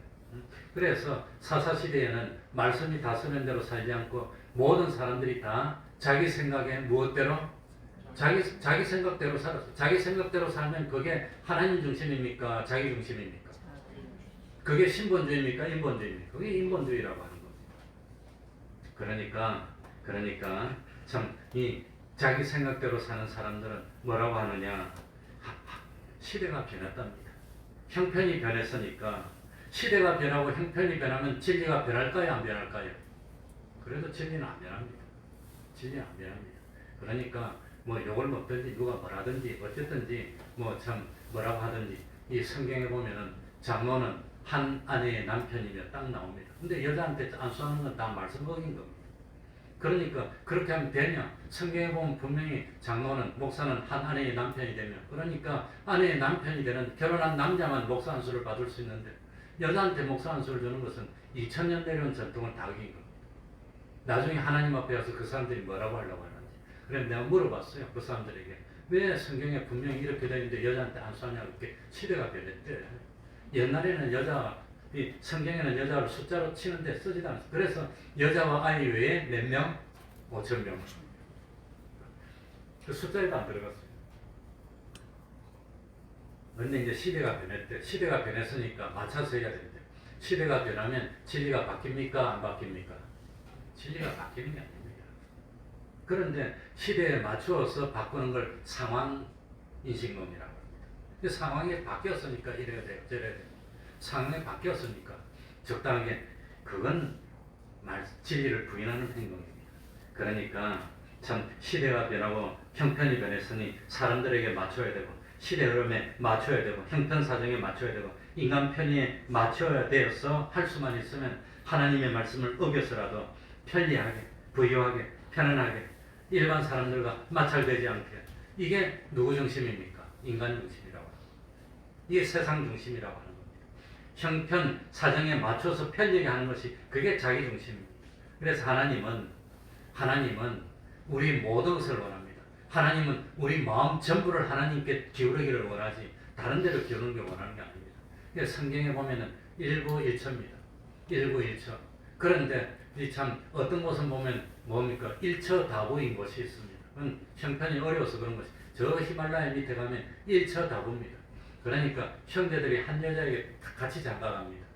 그래서 사사시대에는 말씀이 다스리는 대로 살지 않고 모든 사람들이 다 자기 생각에 무엇대로? 자기 생각대로 살았어요. 자기 생각대로 살면 그게 하나님 중심입니까? 자기 중심입니까? 그게 신본주의입니까? 인본주의입니까? 그게 인본주의라고 하는 겁니다. 그러니까 참 이 자기 생각대로 사는 사람들은 뭐라고 하느냐? 시대가 변했답니다. 형편이 변했으니까 시대가 변하고 형편이 변하면 진리가 변할까요? 안 변할까요? 그래도 진리는 안 변합니다. 진리는 안 변합니다. 그러니까 뭐 욕을 먹든지 누가 뭐라든지 어쨌든지 뭐 참 뭐라고 하든지 이 성경에 보면은 장로는 한 아내의 남편이며 딱 나옵니다. 근데 여자한테 안수하는 건 다 말씀 어긴 겁니다. 그러니까 그렇게 하면 되냐? 성경에 보면 분명히 장로는 목사는 한 아내의 남편이 되며 그러니까 아내의 남편이 되는 결혼한 남자만 목사 안수를 받을 수 있는데 여자한테 목사 안수를 주는 것은 2000년 내려온 전통을 다 어긴 겁니다. 나중에 하나님 앞에 와서 그 사람들이 뭐라고 하려고 하는지. 그래서 내가 물어봤어요. 그 사람들에게. 왜 성경에 분명히 이렇게 되어 있는데 여자한테 안수하냐고. 이렇게 시대가 변했대. 옛날에는 이 성경에는 여자를 숫자로 치는데 쓰지도 않았어요. 그래서 여자와 아이 외에 몇 명? 5,000명. 그 숫자에도 안 들어갔어요. 그런데 이제 시대가 변했대. 시대가 변했으니까 맞춰서 해야 된대. 시대가 변하면 진리가 바뀝니까? 안 바뀝니까? 진리가 바뀌는 게 아닙니다. 그런데 시대에 맞추어서 바꾸는 걸 상황인식론이라고 합니다. 상황이 바뀌었으니까 이래야 돼요. 저래야 돼요. 상황이 바뀌었으니까 적당하게 그건 진리를 부인하는 행동입니다. 그러니까 참 시대가 변하고 형편이 변했으니 사람들에게 맞춰야 되고 시대 흐름에 맞춰야 되고 형편 사정에 맞춰야 되고 인간 편의에 맞춰야 되어서 할 수만 있으면 하나님의 말씀을 어겨서라도 편리하게, 부유하게, 편안하게 일반 사람들과 마찰되지 않게 이게 누구 중심입니까? 인간 중심이라고 합니다. 이게 세상 중심이라고 하는 겁니다. 형편, 사정에 맞춰서 편리하게 하는 것이 그게 자기 중심입니다. 그래서 하나님은 우리 모든 것을 원합니다. 하나님은 우리 마음 전부를 하나님께 기울이기를 원하지 다른 데로 기울이는 게 원하는 게 아닙니다. 그래서 성경에 보면은 일부일처입니다. 일부일처. 그런데 이 참 어떤 곳은 보면 뭡니까? 일처다부인 곳이 있습니다. 그건 형편이 어려워서 그런 것이. 저 히말라야 밑에 가면 일처다부입니다. 그러니까 형제들이 한 여자에게 같이 장가갑니다.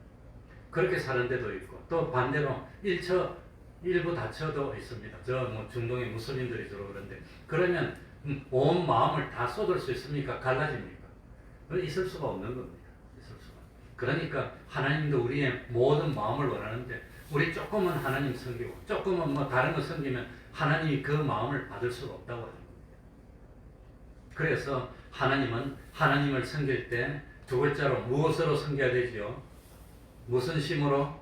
그렇게 사는 데도 있고 또 반대로 일부 다처도 있습니다. 저 뭐 중동의 무슬림들이 주로 그런데 그러면 온 마음을 다 쏟을 수 있습니까? 갈라집니까? 있을 수가 없는 겁니다. 있을 수가. 그러니까 하나님도 우리의 모든 마음을 원하는데 우리 조금은 하나님 섬기고 조금은 뭐 다른 거 섬기면 하나님이 그 마음을 받을 수가 없다고 하는 겁니다. 그래서 하나님은 하나님을 섬길 때 두 글자로 무엇으로 섬겨야 되지요? 무슨 심으로?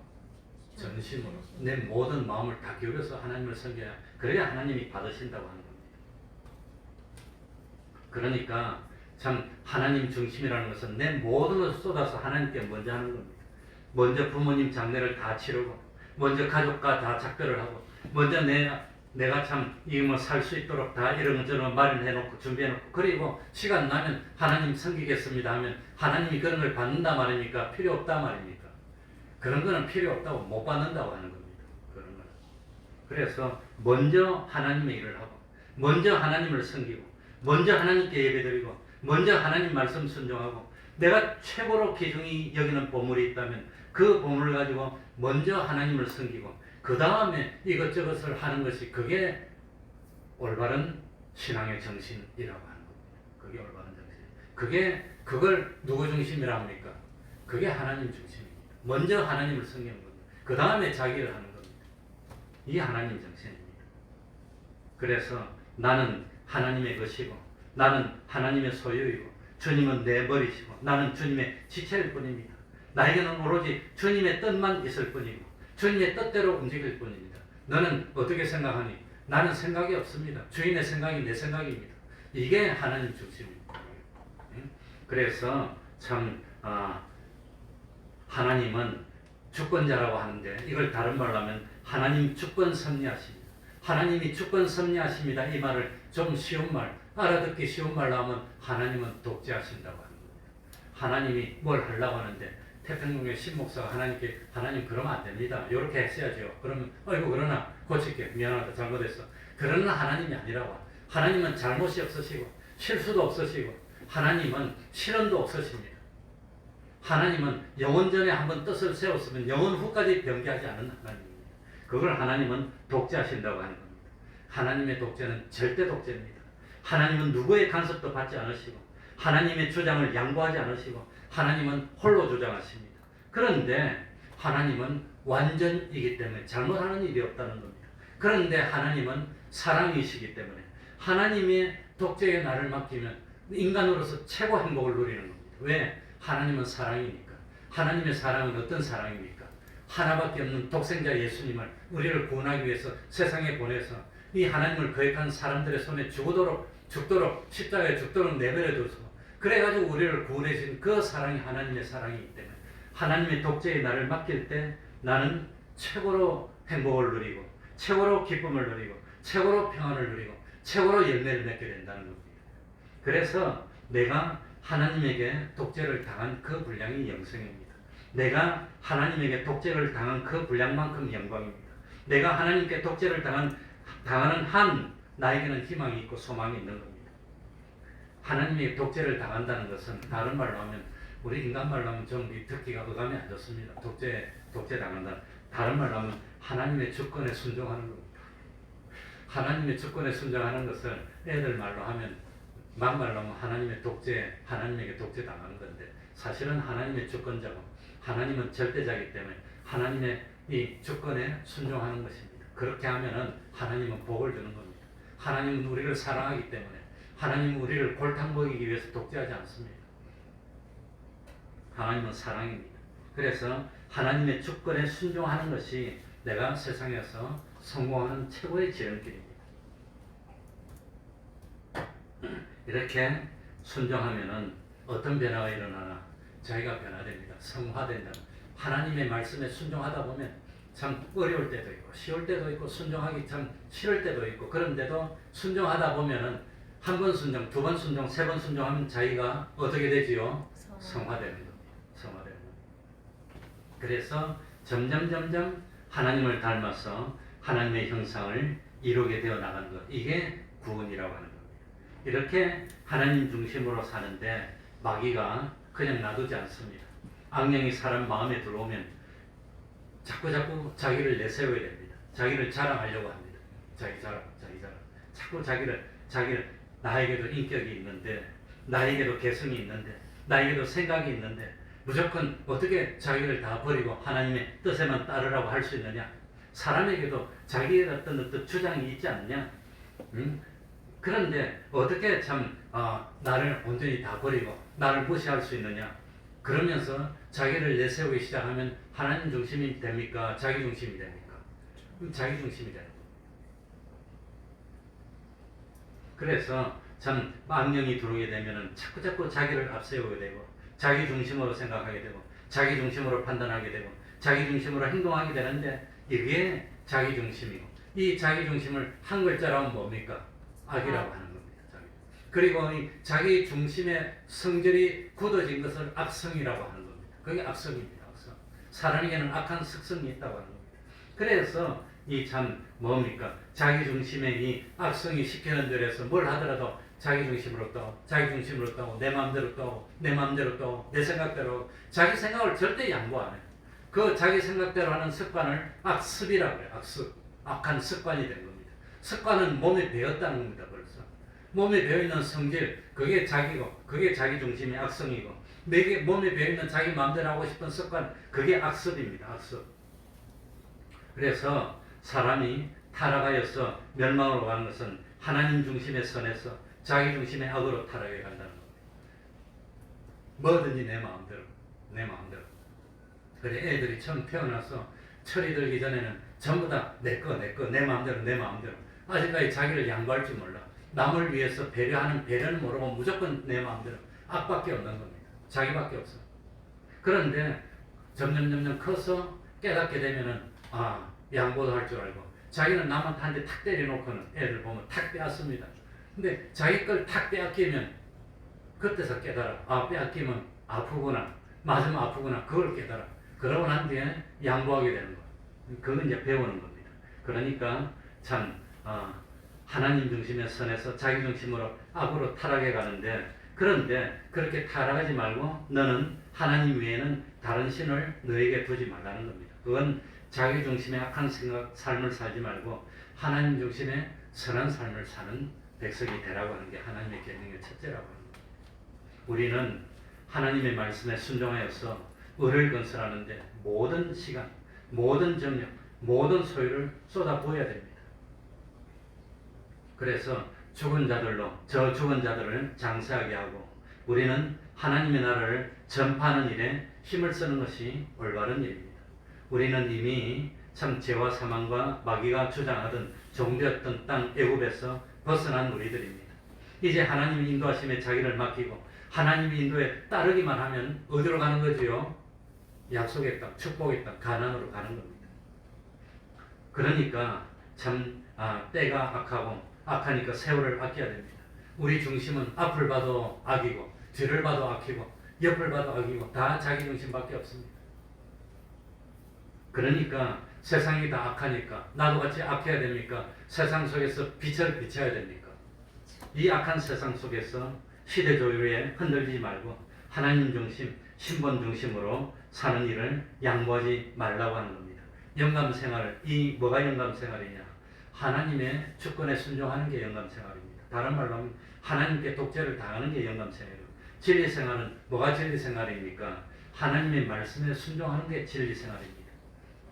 전심으로. 내 모든 마음을 다 기울여서 하나님을 섬겨야 그래야 하나님이 받으신다고 하는 겁니다. 그러니까 참 하나님 중심이라는 것은 내 모든 것을 쏟아서 하나님께 먼저 하는 겁니다. 먼저 부모님 장례를 다 치르고 먼저 가족과 다 작별을 하고 먼저 내가 참 이 뭐 살 수 있도록 다 이런저런 마련해놓고 준비해놓고 그리고 시간 나면 하나님 섬기겠습니다 하면 하나님이 그런 걸 받는다 말입니까? 필요 없다 말입니까? 그런 거는 필요 없다고 못 받는다고 하는 겁니다. 그런 거는. 그래서 먼저 하나님의 일을 하고 먼저 하나님을 섬기고 먼저 하나님께 예배드리고 먼저 하나님 말씀 순종하고 내가 최고로 귀중히 여기는 보물이 있다면 그 보물을 가지고 먼저 하나님을 섬기고 그 다음에 이것저것을 하는 것이 그게 올바른 신앙의 정신이라고 하는 겁니다. 그게 올바른 정신. 그걸 누구 중심이라 합니까? 그게 하나님 중심입니다. 먼저 하나님을 섬기는 겁니다. 그 다음에 자기를 하는 겁니다. 이게 하나님 정신입니다. 그래서 나는 하나님의 것이고 나는 하나님의 소유이고 주님은 내버리시고 나는 주님의 지체일 뿐입니다. 나에게는 오로지 주님의 뜻만 있을 뿐이고 주님의 뜻대로 움직일 뿐입니다. 너는 어떻게 생각하니? 나는 생각이 없습니다. 주인의 생각이 내 생각입니다. 이게 하나님 중심입니다. 그래서 참 하나님은 주권자라고 하는데 이걸 다른 말로 하면 하나님 주권 섭리하십니다. 하나님이 주권 섭리하십니다. 이 말을 좀 쉬운 말, 알아듣기 쉬운 말로 하면 하나님은 독재하신다고 하는 겁니다. 하나님이 뭘 하려고 하는데 태평양의 신목사가 하나님께 하나님 그러면 안 됩니다. 이렇게 했어야죠. 그러면 어이구 그러나 고칠게 미안하다 잘못했어. 그러는 하나님이 아니라고. 하나님은 잘못이 없으시고 실수도 없으시고 하나님은 실언도 없으십니다. 하나님은 영원 전에 한번 뜻을 세웠으면 영원 후까지 변개하지 않는 하나님입니다. 그걸 하나님은 독재하신다고 하는 겁니다. 하나님의 독재는 절대 독재입니다. 하나님은 누구의 간섭도 받지 않으시고 하나님의 주장을 양보하지 않으시고 하나님은 홀로 주장하십니다. 그런데 하나님은 완전이기 때문에 잘못하는 일이 없다는 겁니다. 그런데 하나님은 사랑이시기 때문에 하나님의 독재에 나를 맡기면 인간으로서 최고 행복을 누리는 겁니다. 왜? 하나님은 사랑이니까. 하나님의 사랑은 어떤 사랑입니까? 하나밖에 없는 독생자 예수님을 우리를 구원하기 위해서 세상에 보내서 이 하나님을 거역한 사람들의 손에 죽도록 십자가에 죽도록 내버려 두시고 그래가지고 우리를 구원해 주신 그 사랑이 하나님의 사랑이기 때문에 하나님의 독재에 나를 맡길 때 나는 최고로 행복을 누리고 최고로 기쁨을 누리고 최고로 평안을 누리고 최고로 열매를 맺게 된다는 겁니다. 그래서 내가 하나님에게 독재를 당한 그 분량이 영생입니다. 내가 하나님에게 독재를 당한 그 분량만큼 영광입니다. 내가 하나님께 독재를 당하는 한 나에게는 희망이 있고 소망이 있는 겁니다. 하나님에게 독재를 당한다는 것은 다른 말로 하면 우리 인간 말로 하면 좀 듣기가 어감이 안 좋습니다. 독재 당한다. 다른 말로 하면 하나님의 주권에 순종하는 겁니다. 하나님의 주권에 순종하는 것을 애들 말로 하면 막말로 하면 하나님에게 독재 당하는 건데 사실은 하나님의 주권자고 하나님은 절대자이기 때문에 하나님의 이 주권에 순종하는 것입니다. 그렇게 하면은 하나님은 복을 주는 겁니다. 하나님은 우리를 사랑하기 때문에 하나님은 우리를 골탕 먹이기 위해서 독재하지 않습니다. 하나님은 사랑입니다. 그래서 하나님의 주권에 순종하는 것이 내가 세상에서 성공하는 최고의 지름길입니다. 이렇게 순종하면은 어떤 변화가 일어나나? 자기가 변화됩니다. 성화된다. 하나님의 말씀에 순종하다 보면 참 어려울 때도 있고 쉬울 때도 있고 순종하기 참 싫을 때도 있고 그런데도 순종하다 보면은 한 번 순종, 두 번 순종, 세 번 순종하면 자기가 어떻게 되지요? 성화되는 겁니다. 성화되는 겁니다. 그래서 점점 하나님을 닮아서 하나님의 형상을 이루게 되어 나가는 것. 이게 구원이라고 하는 겁니다. 이렇게 하나님 중심으로 사는데 마귀가 그냥 놔두지 않습니다. 악령이 사람 마음에 들어오면 자꾸 자기를 내세워야 됩니다. 자기를 자랑하려고 합니다. 자기 자랑. 자꾸 자기를 나에게도 인격이 있는데, 나에게도 개성이 있는데, 나에게도 생각이 있는데 무조건 어떻게 자기를 다 버리고 하나님의 뜻에만 따르라고 할 수 있느냐? 사람에게도 자기의 어떤 주장이 있지 않느냐? 그런데 어떻게 나를 온전히 다 버리고 나를 무시할 수 있느냐? 그러면서 자기를 내세우기 시작하면 하나님 중심이 됩니까? 자기 중심이 됩니까? 자기 중심이 되는 거예요. 그래서 참 악령이 들어오게 되면은 자꾸 자기를 앞세우게 되고 자기 중심으로 생각하게 되고 자기 중심으로 판단하게 되고 자기 중심으로 행동하게 되는데 이게 자기 중심이고 이 자기 중심을 한 글자로 하면 뭡니까? 악이라고 하는 겁니다. 그리고 이 자기 중심의 성질이 굳어진 것을 악성이라고 하는 겁니다. 그게 악성입니다. 악성. 사람에게는 악한 습성이 있다고 하는 겁니다. 그래서 이 참 뭡니까? 자기 중심의 이 악성이 시키는 대로해서 뭘 하더라도 자기 중심으로 떠, 자기 중심으로 떠, 내 마음대로 떠, 내 마음대로 떠, 내 생각대로 자기 생각을 절대 양보 안 해. 그 자기 생각대로 하는 습관을 악습이라고 해요. 악습, 악한 습관이 된 겁니다. 습관은 몸에 배었다는 겁니다. 벌써 몸에 배어 있는 성질, 그게 자기고, 그게 자기 중심의 악성이고, 내게 몸에 배어 있는 자기 마음대로 하고 싶은 습관, 그게 악습입니다. 악습. 그래서 사람이 타락하여서 멸망으로 가는 것은 하나님 중심의 선에서 자기 중심의 악으로 타락해 간다는 겁니다. 뭐든지 내 마음대로, 내 마음대로. 그래 애들이 처음 태어나서 철이 들기 전에는 전부 다 내 거, 내 거, 내 마음대로, 내 마음대로. 아직까지 자기를 양보할 줄 몰라. 남을 위해서 배려하는 배려는 모르고 무조건 내 마음대로. 악밖에 없는 겁니다. 자기밖에 없어. 그런데 점점 커서 깨닫게 되면은 양보도 할 줄 알고, 자기는 남한테 한 대 탁 때려놓고는 애들 보면 탁 빼앗습니다. 근데 자기 걸 탁 빼앗기면 그때서 깨달아. 빼앗기면 아프구나. 맞으면 아프구나. 그걸 깨달아. 그러고 난 뒤에 양보하게 되는 거야. 그건 이제 배우는 겁니다. 그러니까 참 하나님 중심의 선에서 자기 중심으로 악으로 타락해 가는데, 그런데 그렇게 타락하지 말고 너는 하나님 외에는 다른 신을 너에게 두지 말라는 겁니다. 그건 자기 중심의 악한 생각, 삶을 살지 말고 하나님 중심의 선한 삶을 사는 백성이 되라고 하는 게 하나님의 계명의 첫째라고 하는 겁니다. 우리는 하나님의 말씀에 순종하여서 의를 건설하는데 모든 시간, 모든 정력, 모든 소유를 쏟아부어야 됩니다. 그래서 죽은 자들로 저 죽은 자들을 장사하게 하고, 우리는 하나님의 나라를 전파하는 일에 힘을 쓰는 것이 올바른 일입니다. 우리는 이미 참 죄와 사망과 마귀가 주장하던 종되었던 땅 애굽에서 벗어난 우리들입니다. 이제 하나님의 인도하심에 자기를 맡기고 하나님의 인도에 따르기만 하면 어디로 가는 거지요? 약속의 땅, 축복의 땅, 가나안으로 가는 겁니다. 그러니까 참 때가 악하니까 세월을 아껴야 됩니다. 우리 중심은 앞을 봐도 악이고 뒤를 봐도 악이고 옆을 봐도 악이고 다 자기 중심밖에 없습니다. 그러니까 세상이 다 악하니까 나도 같이 악해야 됩니까? 세상 속에서 빛을 비춰야 됩니까? 이 악한 세상 속에서 시대 조율에 흔들리지 말고 하나님 중심, 신분 중심으로 사는 일을 양보하지 말라고 하는 겁니다. 영감 생활, 뭐가 영감 생활이냐? 하나님의 주권에 순종하는 게 영감 생활입니다. 다른 말로 하면 하나님께 독재를 당하는 게 영감 생활이에요. 진리 생활은 뭐가 진리 생활입니까? 하나님의 말씀에 순종하는 게 진리 생활입니다.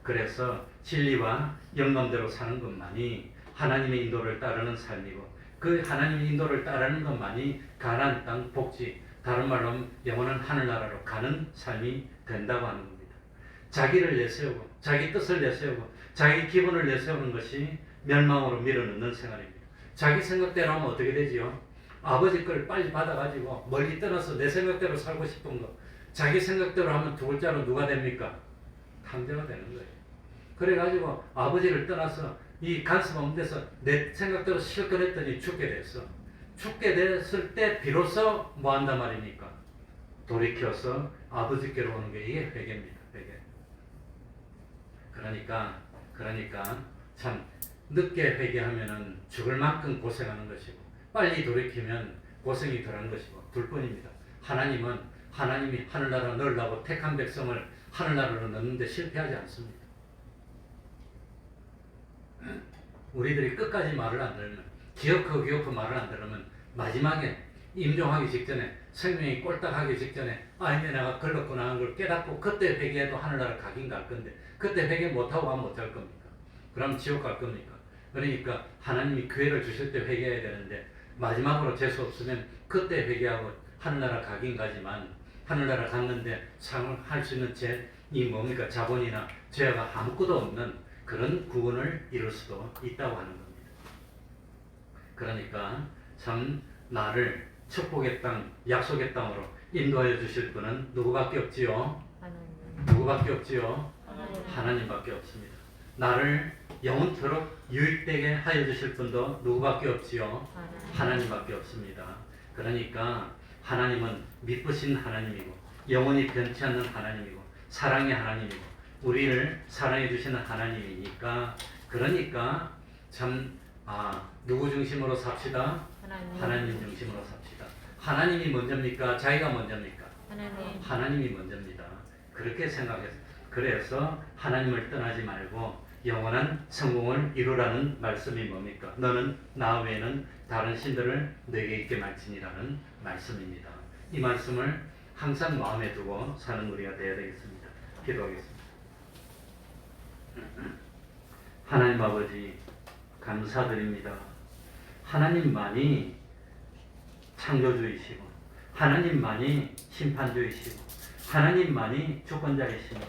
그래서 진리와 영감대로 사는 것만이 하나님의 인도를 따르는 삶이고, 그 하나님의 인도를 따르는 것만이 가나안 땅 복지, 다른 말로 하면 영원한 하늘나라로 가는 삶이 된다고 하는 겁니다. 자기를 내세우고 자기 뜻을 내세우고 자기 기분을 내세우는 것이 멸망으로 밀어넣는 생활입니다. 자기 생각대로 하면 어떻게 되지요? 아버지 걸 빨리 받아가지고 멀리 떠나서 내 생각대로 살고 싶은 거, 자기 생각대로 하면 두 글자로 누가 됩니까? 탕자가 되는 거예요. 그래가지고 아버지를 떠나서 이 간섭 없는 데서 내 생각대로 실컷 했더니 죽게 됐어. 죽게 됐을 때 비로소 뭐 한단 말입니까? 돌이켜서 아버지께로 오는 게 이게 회개입니다. 회개. 그러니까 참 늦게 회개하면은 죽을 만큼 고생하는 것이고, 빨리 돌이키면 고생이 덜한 것이고, 둘뿐입니다. 하나님은 하나님이 하늘나라 넣으려고 택한 백성을 하늘나라로 넣는데 실패하지 않습니다. 우리들이 끝까지 말을 안 들으면, 기어코 말을 안 들으면 마지막에 임종하기 직전에, 생명이 꼴딱하기 직전에 이제 내가 걸렸구나 하는 걸 깨닫고 그때 회개해도 하늘나라 가긴 갈 건데, 그때 회개 못하고 가면 어쩔 겁니까? 그럼 지옥 갈 겁니까? 그러니까 하나님이 기회를 주실 때 회개해야 되는데, 마지막으로 재수 없으면 그때 회개하고 하늘나라 가긴 가지만, 하늘나라 갔는데 상을 할 수 있는 뭡니까? 자본이나 죄가 아무것도 없는 그런 구원을 이룰 수도 있다고 하는 겁니다. 그러니까 참 나를 축복의 땅, 약속의 땅으로 인도하여 주실 분은 누구밖에 없지요? 누구밖에 없지요? 하나님밖에 없습니다. 나를 영원토록 유익되게 하여 주실 분도 누구밖에 없지요? 하나님밖에 없습니다. 그러니까 하나님은 미쁘신 하나님이고 영원히 변치 않는 하나님이고 사랑의 하나님이고 우리를 사랑해 주시는 하나님이니까, 그러니까 참 누구 중심으로 삽시다? 하나님 중심으로 삽시다. 하나님이 먼저입니까? 자기가 먼저입니까? 하나님이 먼저입니다. 그렇게 생각해서 그래서 하나님을 떠나지 말고 영원한 성공을 이루라는 말씀이 뭡니까? 너는 나 외에는 다른 신들을 너에게 있게 말지니라는 말씀입니다. 이 말씀을 항상 마음에 두고 사는 우리가 되어야 되겠습니다. 기도하겠습니다. 하나님 아버지 감사드립니다. 하나님만이 창조주이시고 하나님만이 심판주이시고 하나님만이 주권자이십니다.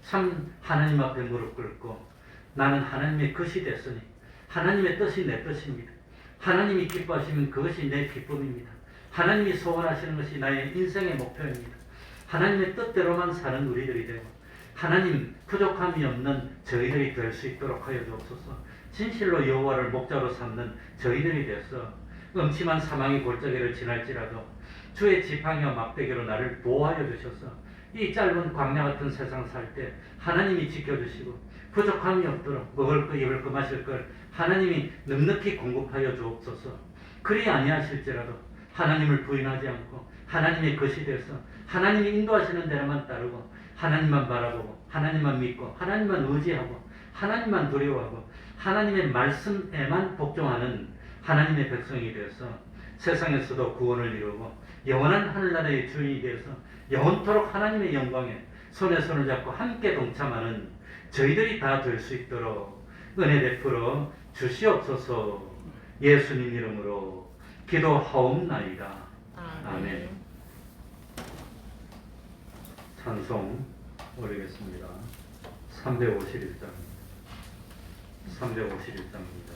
참 하나님 앞에 무릎 꿇고 나는 하나님의 것이 됐으니 하나님의 뜻이 내 뜻입니다. 하나님이 기뻐하시면 그것이 내 기쁨입니다. 하나님이 소원하시는 것이 나의 인생의 목표입니다. 하나님의 뜻대로만 사는 우리들이 되고 하나님 부족함이 없는 저희들이 될 수 있도록 하여 주옵소서. 진실로 여호와를 목자로 삼는 저희들이 되어서 음침한 사망의 골짜기를 지날지라도 주의 지팡이와 막대기로 나를 보호하여 주셔서 이 짧은 광야 같은 세상 살 때 하나님이 지켜주시고 부족함이 없도록 먹을 것 입을 것 마실 것 하나님이 넉넉히 공급하여 주옵소서. 그리 아니하실지라도 하나님을 부인하지 않고 하나님의 것이 돼서 하나님이 인도하시는 대로만 따르고 하나님만 바라보고 하나님만 믿고 하나님만 의지하고 하나님만 두려워하고 하나님의 말씀에만 복종하는 하나님의 백성이 되어서 세상에서도 구원을 이루고 영원한 하늘나라의 주인이 되어서 영원토록 하나님의 영광에 손에 손을 잡고 함께 동참하는 저희들이 다 될 수 있도록 은혜 베풀어 주시옵소서. 예수님 이름으로 기도하옵나이다. 아멘. 찬송 올리겠습니다. 351장 351장입니다.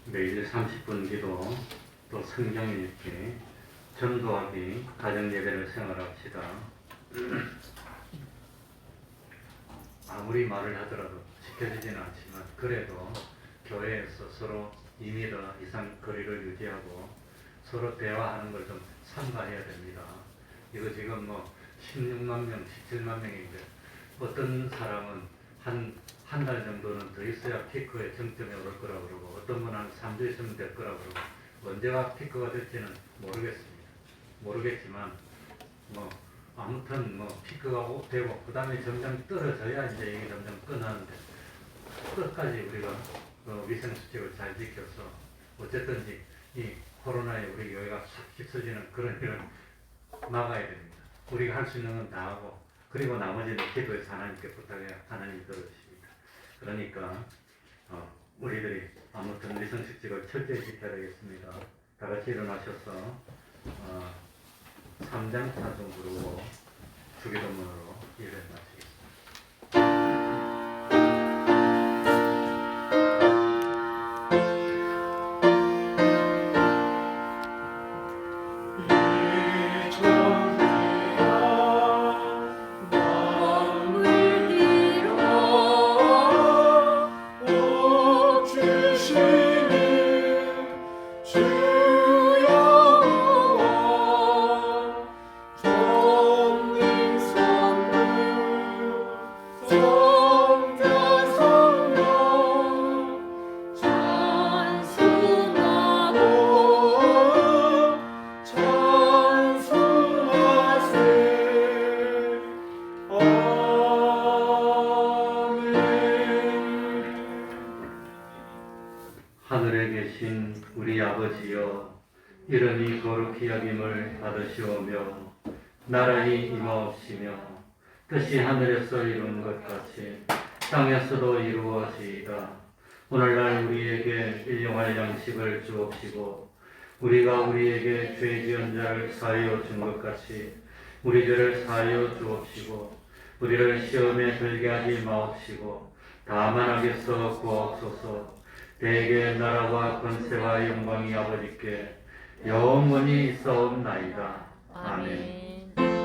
매일 30분 기도, 또 성경 읽기, 전도하기, 가정예배를 생활합시다. 아무리 말을 하더라도 지켜지지는 않지만 그래도 교회에서 서로 2m 이상 거리를 유지하고 서로 대화하는 걸 좀 삼가해야 됩니다. 이거 지금 뭐 16만 명, 17만 명인데 어떤 사람은 한 달 정도는 더 있어야 피크의 정점에 오를 거라고 그러고 어떤 분은 한 3주 있으면 될 거라고 그러고 언제가 피크가 될지는 모르겠지만 뭐 아무튼 뭐 피크가 되고 그 다음에 점점 떨어져야 이제 이게 점점 끝나는데 끝까지 우리가 위생수칙을 잘 지켜서 어쨌든지 이 코로나에 우리 교회가 싹 휩쓸리는 그런 일을 막아야 됩니다. 우리가 할 수 있는 건 다 하고 그리고 나머지는 기도해서 하나님께 부탁해야 하나님이 들어주십니다. 그러니까 우리들이 아무튼 위생수칙을 철저히 지켜야 되겠습니다. 다 같이 일어나셔서 3장 찬송 부르고 주기도문으로 예배 마치겠습니다. 하늘에 계신 우리 아버지여, 이름이 거룩히 여김을 받으시오며 나라의 임하옵시며 뜻이 하늘에서 이룬 것 같이 땅에서도 이루어지이다. 오늘날 우리에게 일용할 양식을 주옵시고 우리가 우리에게 죄 지은 자를 사하여 준 것 같이 우리 죄를 사하여 주옵시고 우리를 시험에 들게 하지 마옵시고 다만 악에서 구하옵소서. 대개 나라와 권세와 영광이 아버지께 영원히 있사옵나이다. 아멘.